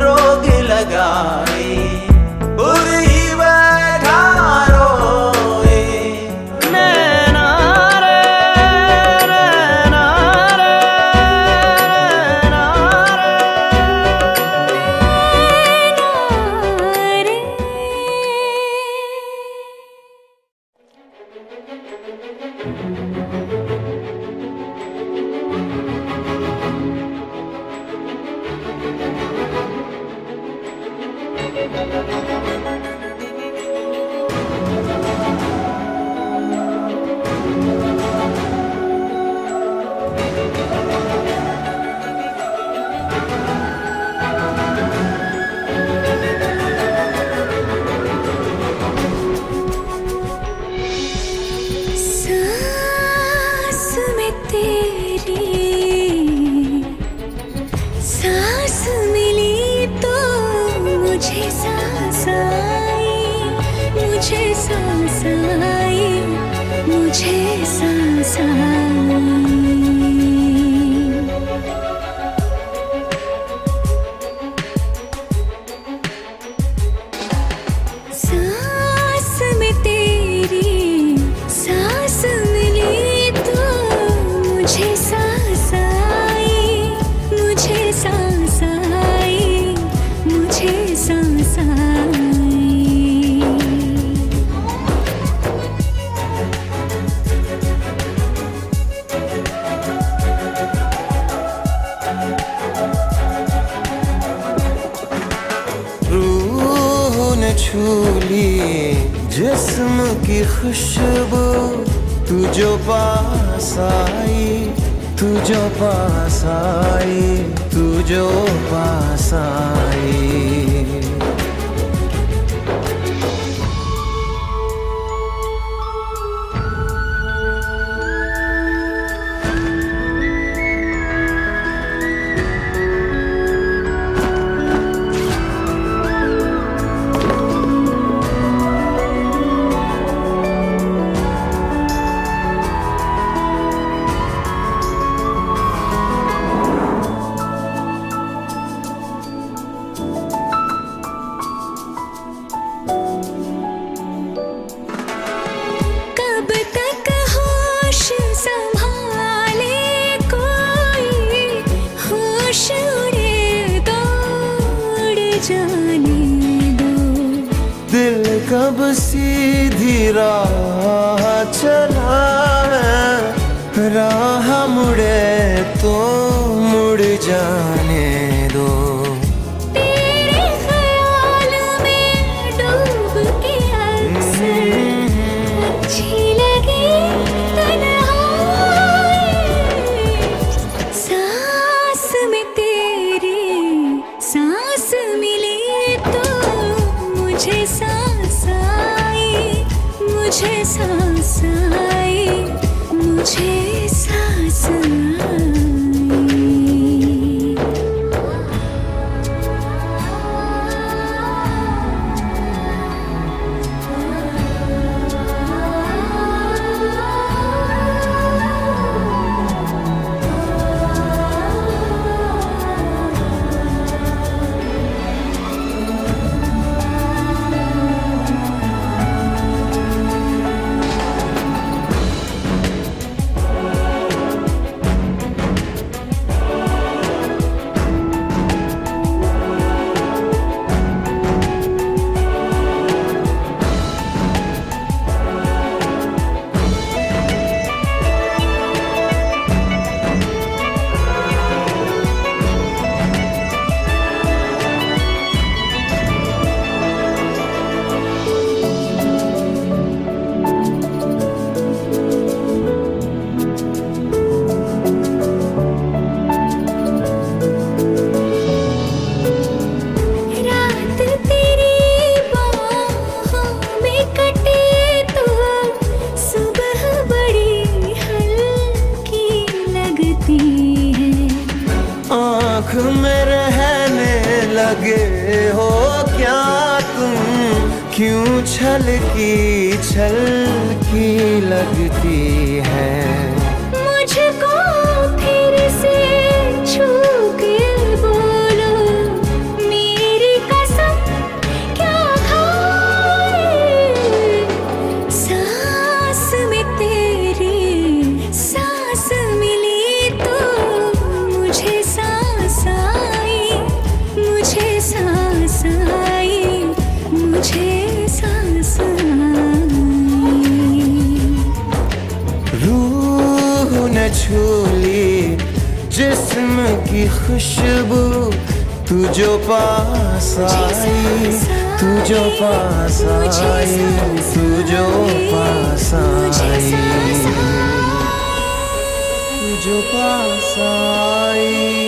रोग लगाए, खुद ही बैठा रोए। नैना रे, नैना रे, नैना रे। सांस में तेरी सांस मिली तो मुझे सांस आई, मुझे सांस आई, मुझे सांस आई। सांस में तेरी सांस मिली तो मुझे सांस आई, मुझे सांस आई, मुझे सांस आई। रूह ने छू ली जिस्म की खुशबू, तू जो पास आई, तू जो पास आई, तू जो पास आई। कब तक होश संभाले कोई, होश उड़े तो उड़ जाने दो। दिल कब सीधी राह चला है, राह मुड़े तो मुड़ जाने दो। तेरे ख्याल में डूब के अक्सर अच्छी लगी तन्हाई। सांस में तेरी सांस मिली तो मुझे सांस आई, मुझे सांस आई। लगे हो क्या तुम, क्यों छल की लगती है। मुझको फिर से छू के बोलो, मेरी कसम क्या खाए। सांस में तेरी सांस मिली तो मुझे सांस आई, मुझे सांस आई, मुझे सांस आई। रूह न छूली जिस्म की खुशबू, तू जो पास आई, तू जो पास आई, तू जो पास आई, तू जो पास आई।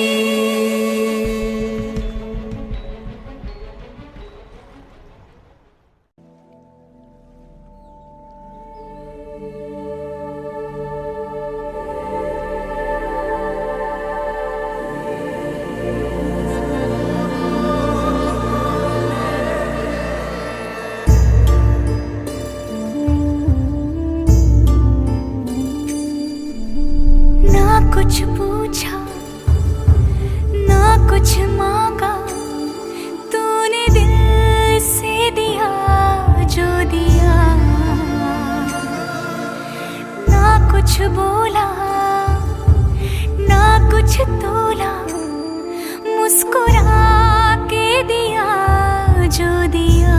कुछ पूछा ना कुछ मांगा, तूने दिल से दिया जो दिया। ना कुछ बोला ना कुछ तोला, मुस्कुरा के दिया जो दिया।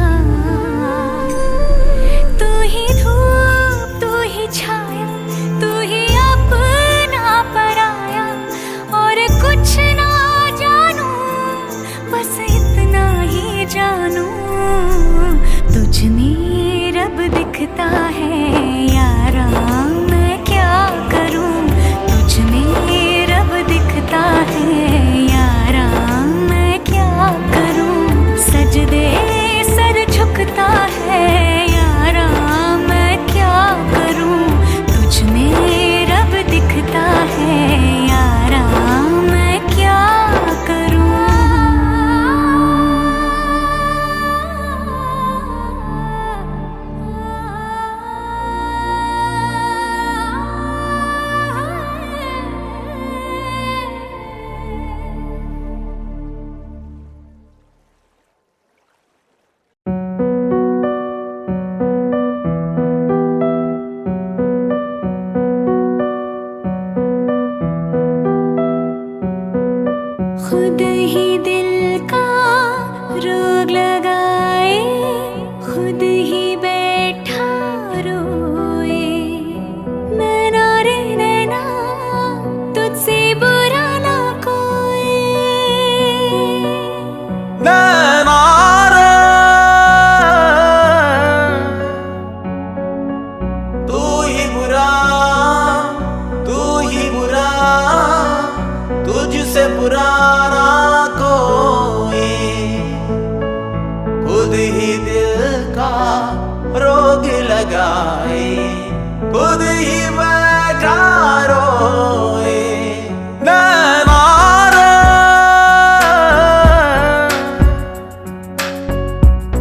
तू ही धूप तू ही छाया, तू ही अपना पराया, और कुछ ना जानू बस इतना ही जानू। तुझ में रब दिखता है यारा, मैं क्या करूं। तुझ में रब दिखता है यारा, मैं क्या करूं। सजदे सर झुकता है यारा, मैं क्या करूं। तुझ में रब दिखता है यारा, मैं क्या करूं। खुद ही दिल का रोग लगाए, खुद ही बैठा रोए। नैना रे नैना तुझसे बुरा ना कोई। तू ही बुरा, तू ही बुरा, तुझसे बुरा ना कोई। खुद ही दिल का रोग लगाए, खुद ही बैठा रोए।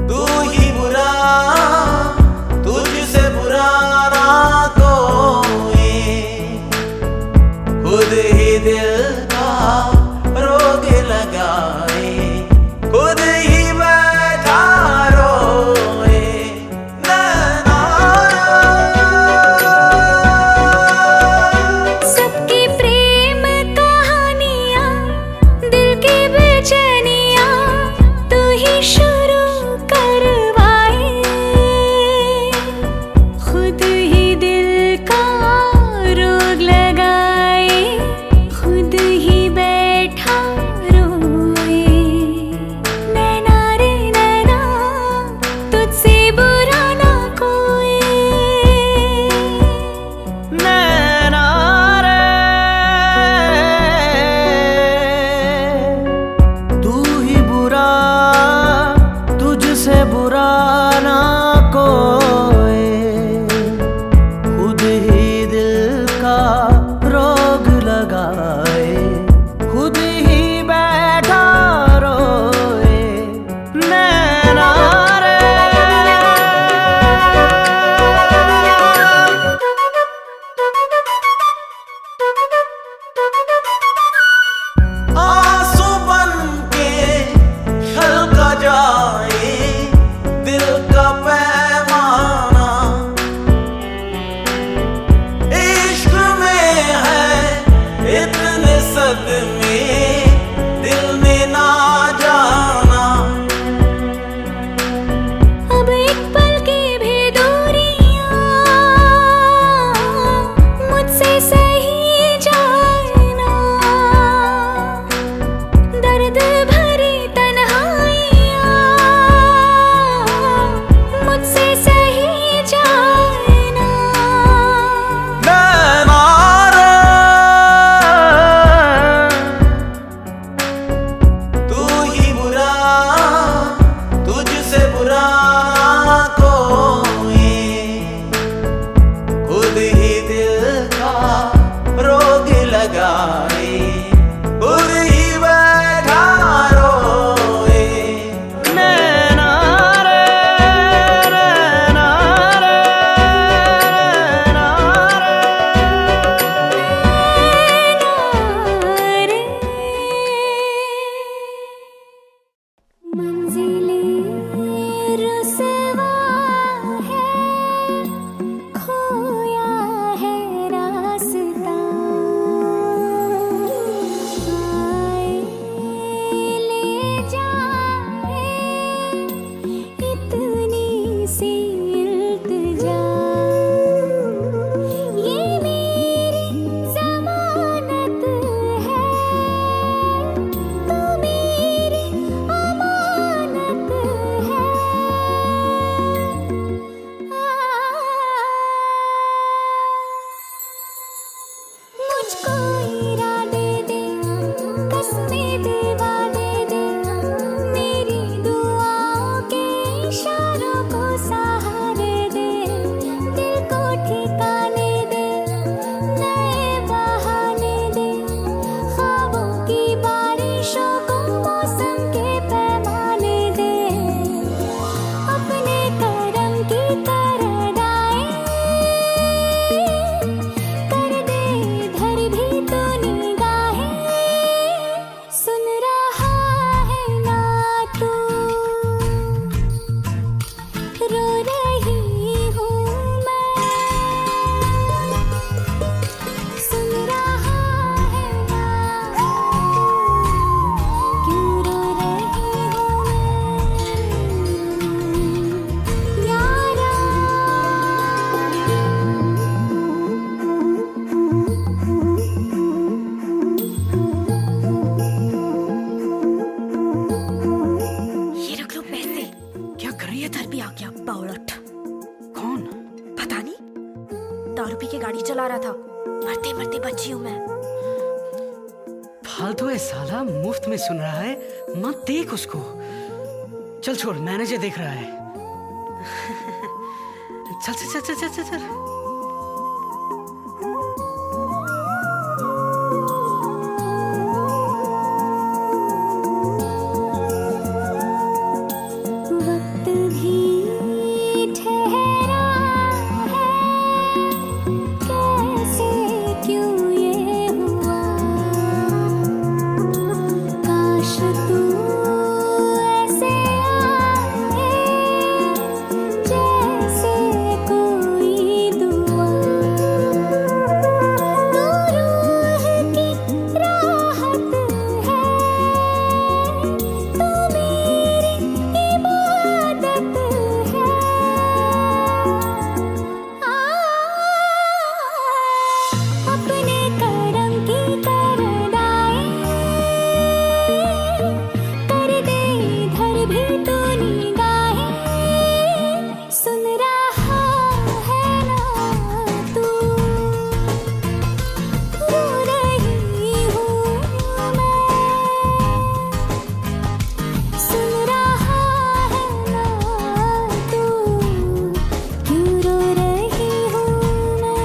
तू ही बुरा, तुझसे बुरा ना कोई। खुद ही दिल का रोग लगाए, खुद ही बैठा रोए। सबके कौन? पता नहीं, दारू पी के गाड़ी चला रहा था। मरते मरते बची हूँ मैं। फालतू है साला, मुफ्त में सुन रहा है, मत देख उसको। चल छोड़, मैनेजर देख रहा है। चल चल चल चल चल चल। वक्त भी ठहरा है, कैसे क्यों ये हुआ। काश तू ऐसे आए जैसे कोई दुआ। तू रूह की राहत है, तू मेरी इबादत है। अपने करम की करदाई कर दे, इधर भी तू निगाहें सुन रहा है ना तू। रो रही हूँ मैं, सुन रहा है ना तू, क्यों रो रही हूँ मैं।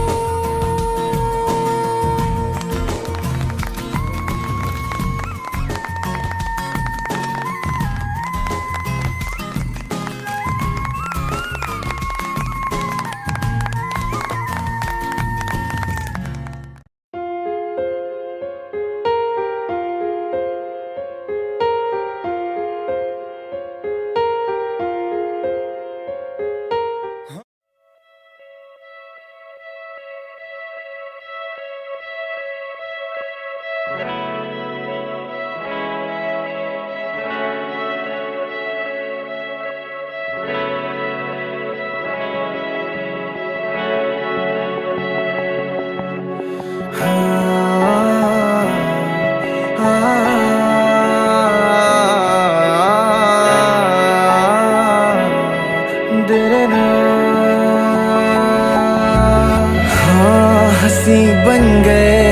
हाँ हंसी बन गए,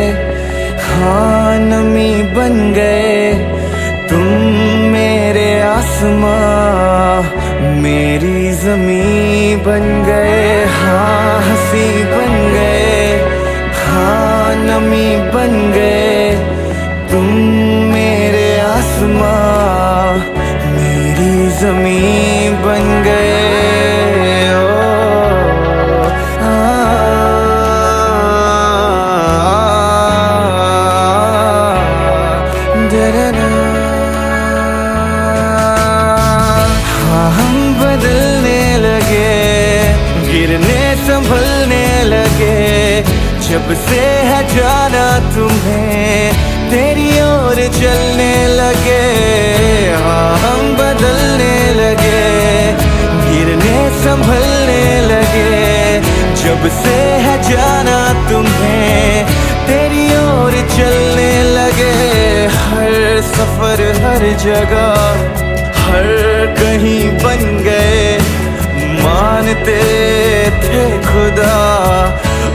हाँ नमी बन गए तुम मेरे आसमां, मेरी जमी बन गए। हाँ हंसी बन गए, हाँ नमी बन गए तुम मेरे आसमां, मेरी जमी बन गए। हाँ हम बदलने लगे, गिरने संभलने लगे, जब से है जाना तुम्हें तेरी ओर चलने लगे। हाँ हम बदलने लगे, गिरने संभलने लगे, जब से है जाना तुम्हें तेरी ओर चलने लगे। हर सफर हर जगह हर कहीं बन गए, मानते थे खुदा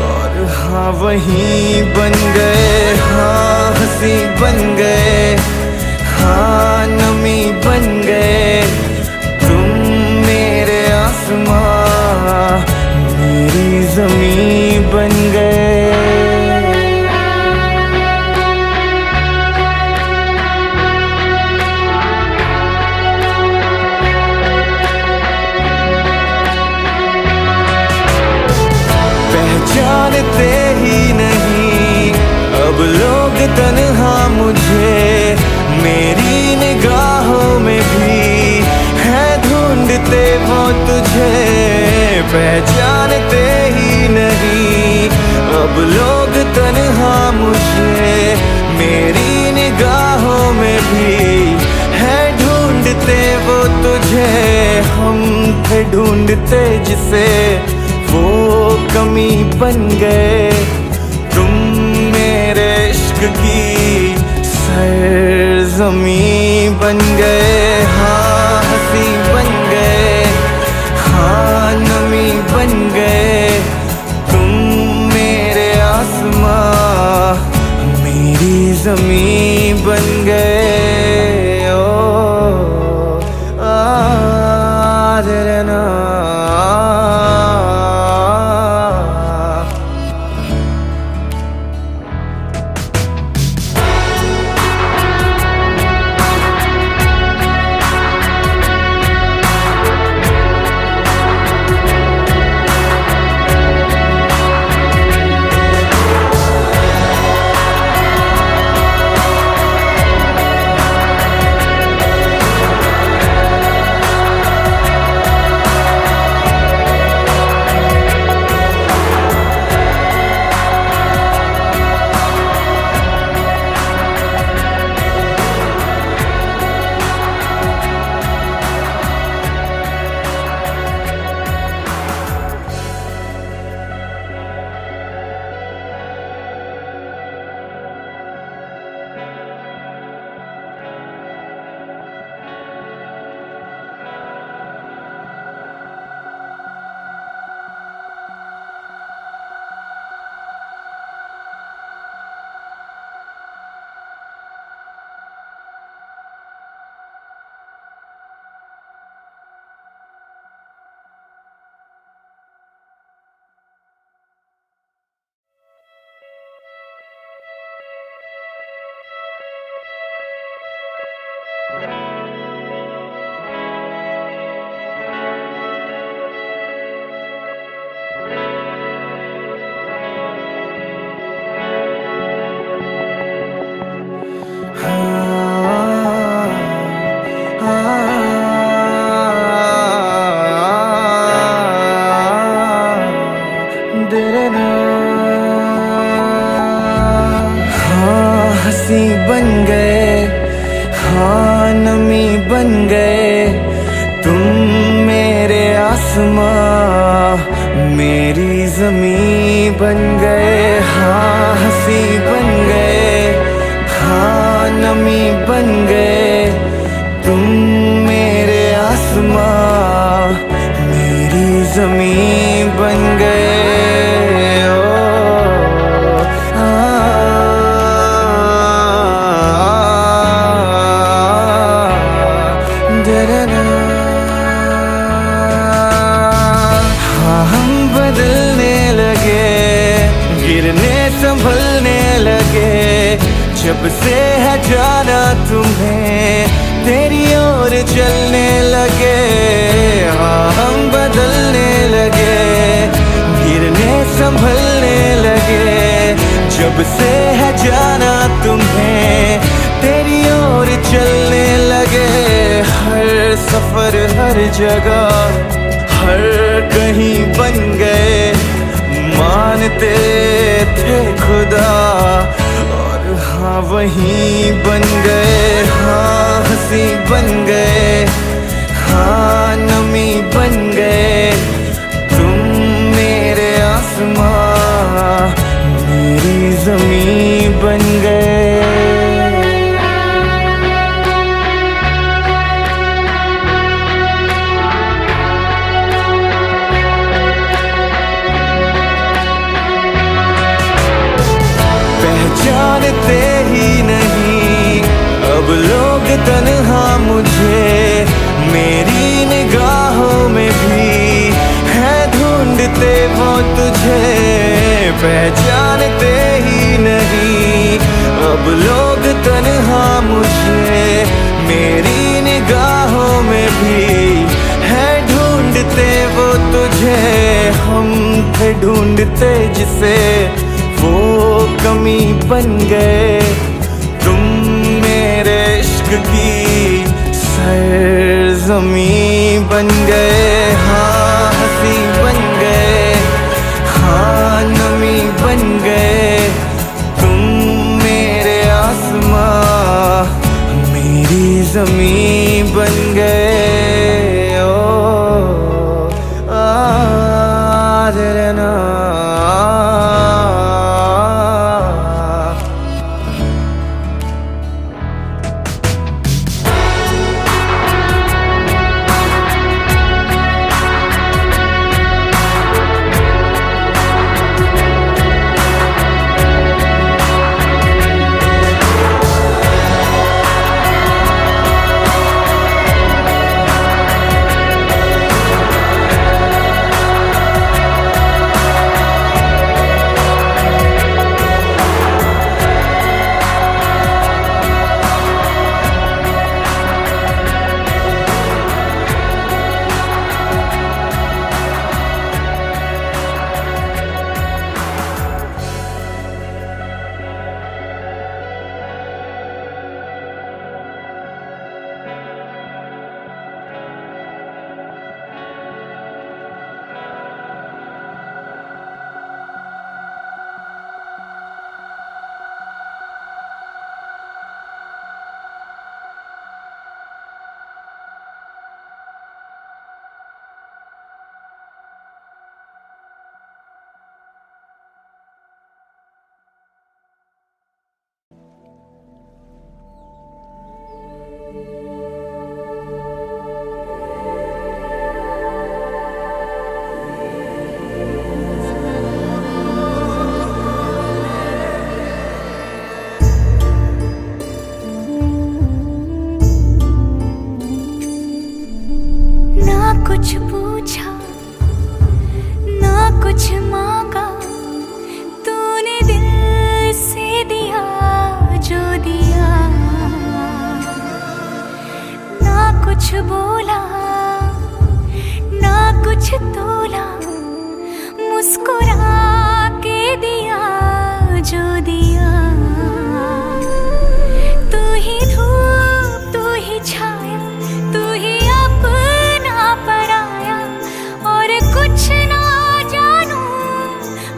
और हाँ वहीं बन गए। हाँ हंसी बन गए, हाँ नमी बन गए तुम मेरे आसमां, मेरी जमी बन गए। पहचानते ही नहीं अब लोग तन्हा मुझे, मेरी निगाहों में भी है ढूंढते वो तुझे। पहचानते ही नहीं अब लोग तन्हा मुझे, मेरी निगाहों में भी है ढूंढते वो तुझे। हम थे ढूंढते जिसे, वो कमी बन गए तुम मेरे इश्क की सरज़मीं बन गए। हाँ हंसी बन गए, हाँ नमी बन जमीन बन गए। ओ रहना हाँ हंसी बन गए, हाँ नमी बन गए तुम मेरे आसमां मेरी जमीन बन गए। हाँ हंसी बन गए, हाँ नमी बन गए तुम मेरे आसमां मेरी जमीन बन गए। संभलने लगे जब से है जाना तुम्हें तेरी ओर चलने लगे। हाँ हम बदलने लगे, गिरने संभलने लगे जब से है जाना तुम्हें तेरी ओर चलने लगे। हर सफर हर जगह हर कहीं बन गए मानते थे खुदा और हाँ वहीं बन गए। हाँ हंसी बन गए, हाँ नमी बन गए तुम मेरे आसमां मेरी जमीन बन गए। जानते ही नहीं अब लोग तन्हा मुझे मेरी निगाहों में भी है ढूंढते वो तुझे। पहचानते ही नहीं अब लोग तन्हा मुझे मेरी निगाहों में भी है ढूंढते वो तुझे। हम थे ढूंढते जिसे वो कमी बन गए तुम मेरे इश्क की सरज़मीं बन गए। हाँ हंसी बन गए, हाँ नमी बन गए तुम मेरे आसमां मेरी जमीन बन गए। ओ रहना बोला ना कुछ तोला, मुस्कुरा के दिया जो दिया। तू ही धूप तू ही छाया, तू ही अपना पराया, और कुछ ना जानू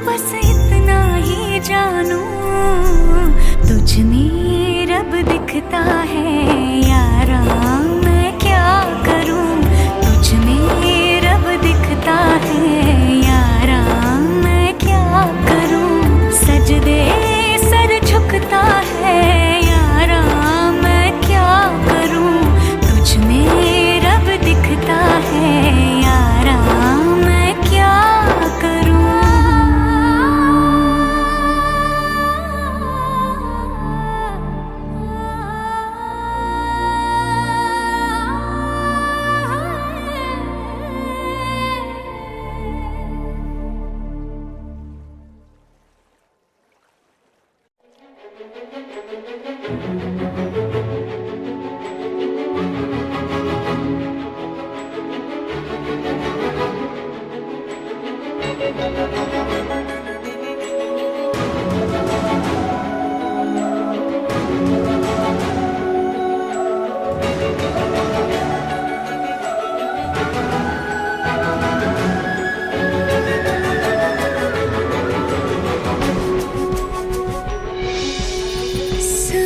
बस इतना ही जानू, तुझ में रब दिखता है यारा, मैं क्या करूं। तुझ में रब दिखता है यारा, मैं क्या करूं। सजदे सर झुकता है यारा, मैं क्या करूं। तुझ में रब दिखता है यारा, मैं क्या करूं।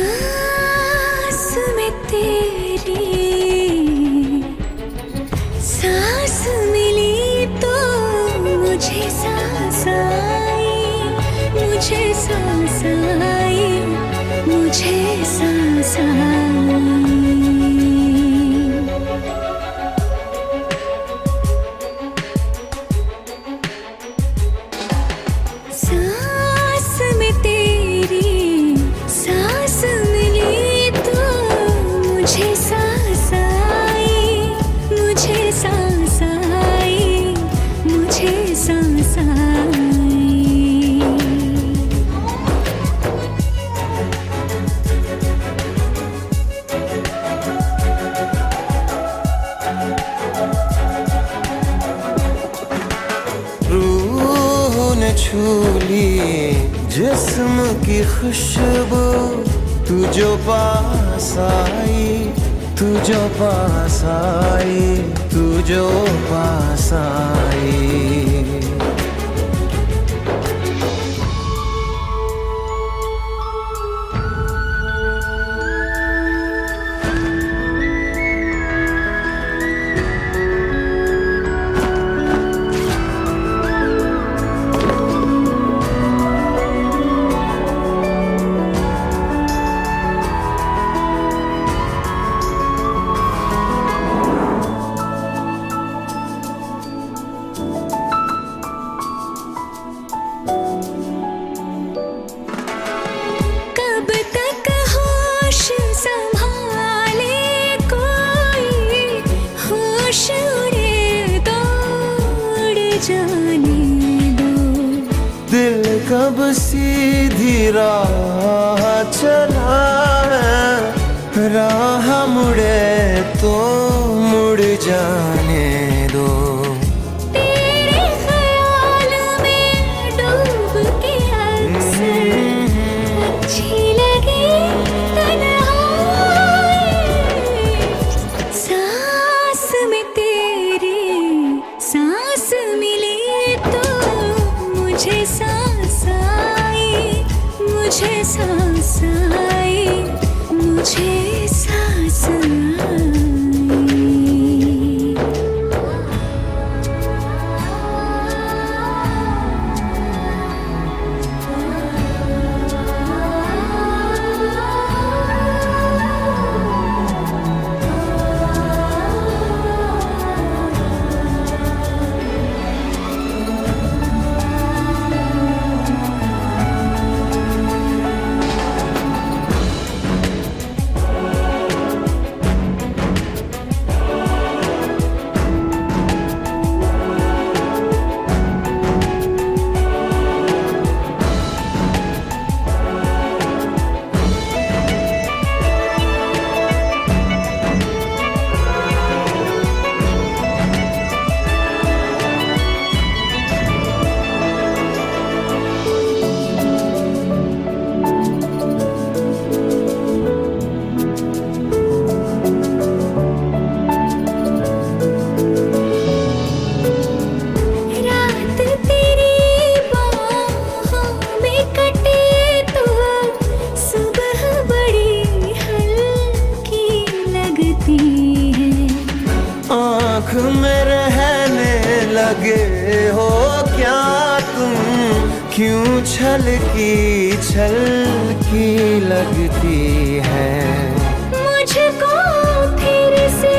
सांस में तेरी सांस मिली तो मुझे सांस आई, मुझे सांस आई, मुझे सांस आई। सांस में तेरी सांस मिली तो मुझे सांस आई, मुझे सांस आई, मुझे सांस आई। रूह ने छू ली जिस्म की खुशबू, तू जो पास आई, तू जो पास आई, तू जो पास आई। कब तक होश संभाले कोई, होश उड़े तो उड़ जाने दो। दिल कब सीधी राह चला है, राह मुड़े तो मुड़ जाने दो। तेरे ख्याल में डूब के अक्सर अच्छी लगी तन्हाई। सांस में तेरी सांस मिली तो मुझे सांस आई, मुझे सांस आई, मुझे सांस आई। क्यों छलकी लगती है। मुझको फिर से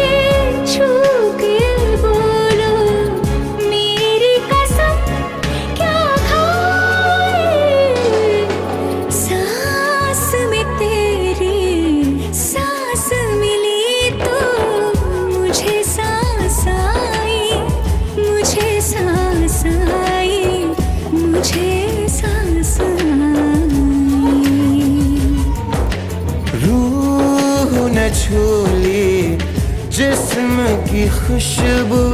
छू के बोलो मेरी कसम क्या खाए। सांस में तेरी सांस मिली तो मुझे सांस आई, मुझे सांस आई, मुझे सांस आई। रूह न छूली जिस्म की खुशबू,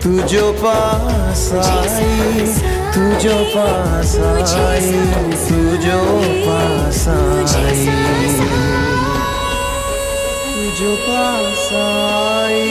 तू जो पास आई, तू जो पास आई, तू जो पास आई, तू जो पास आई।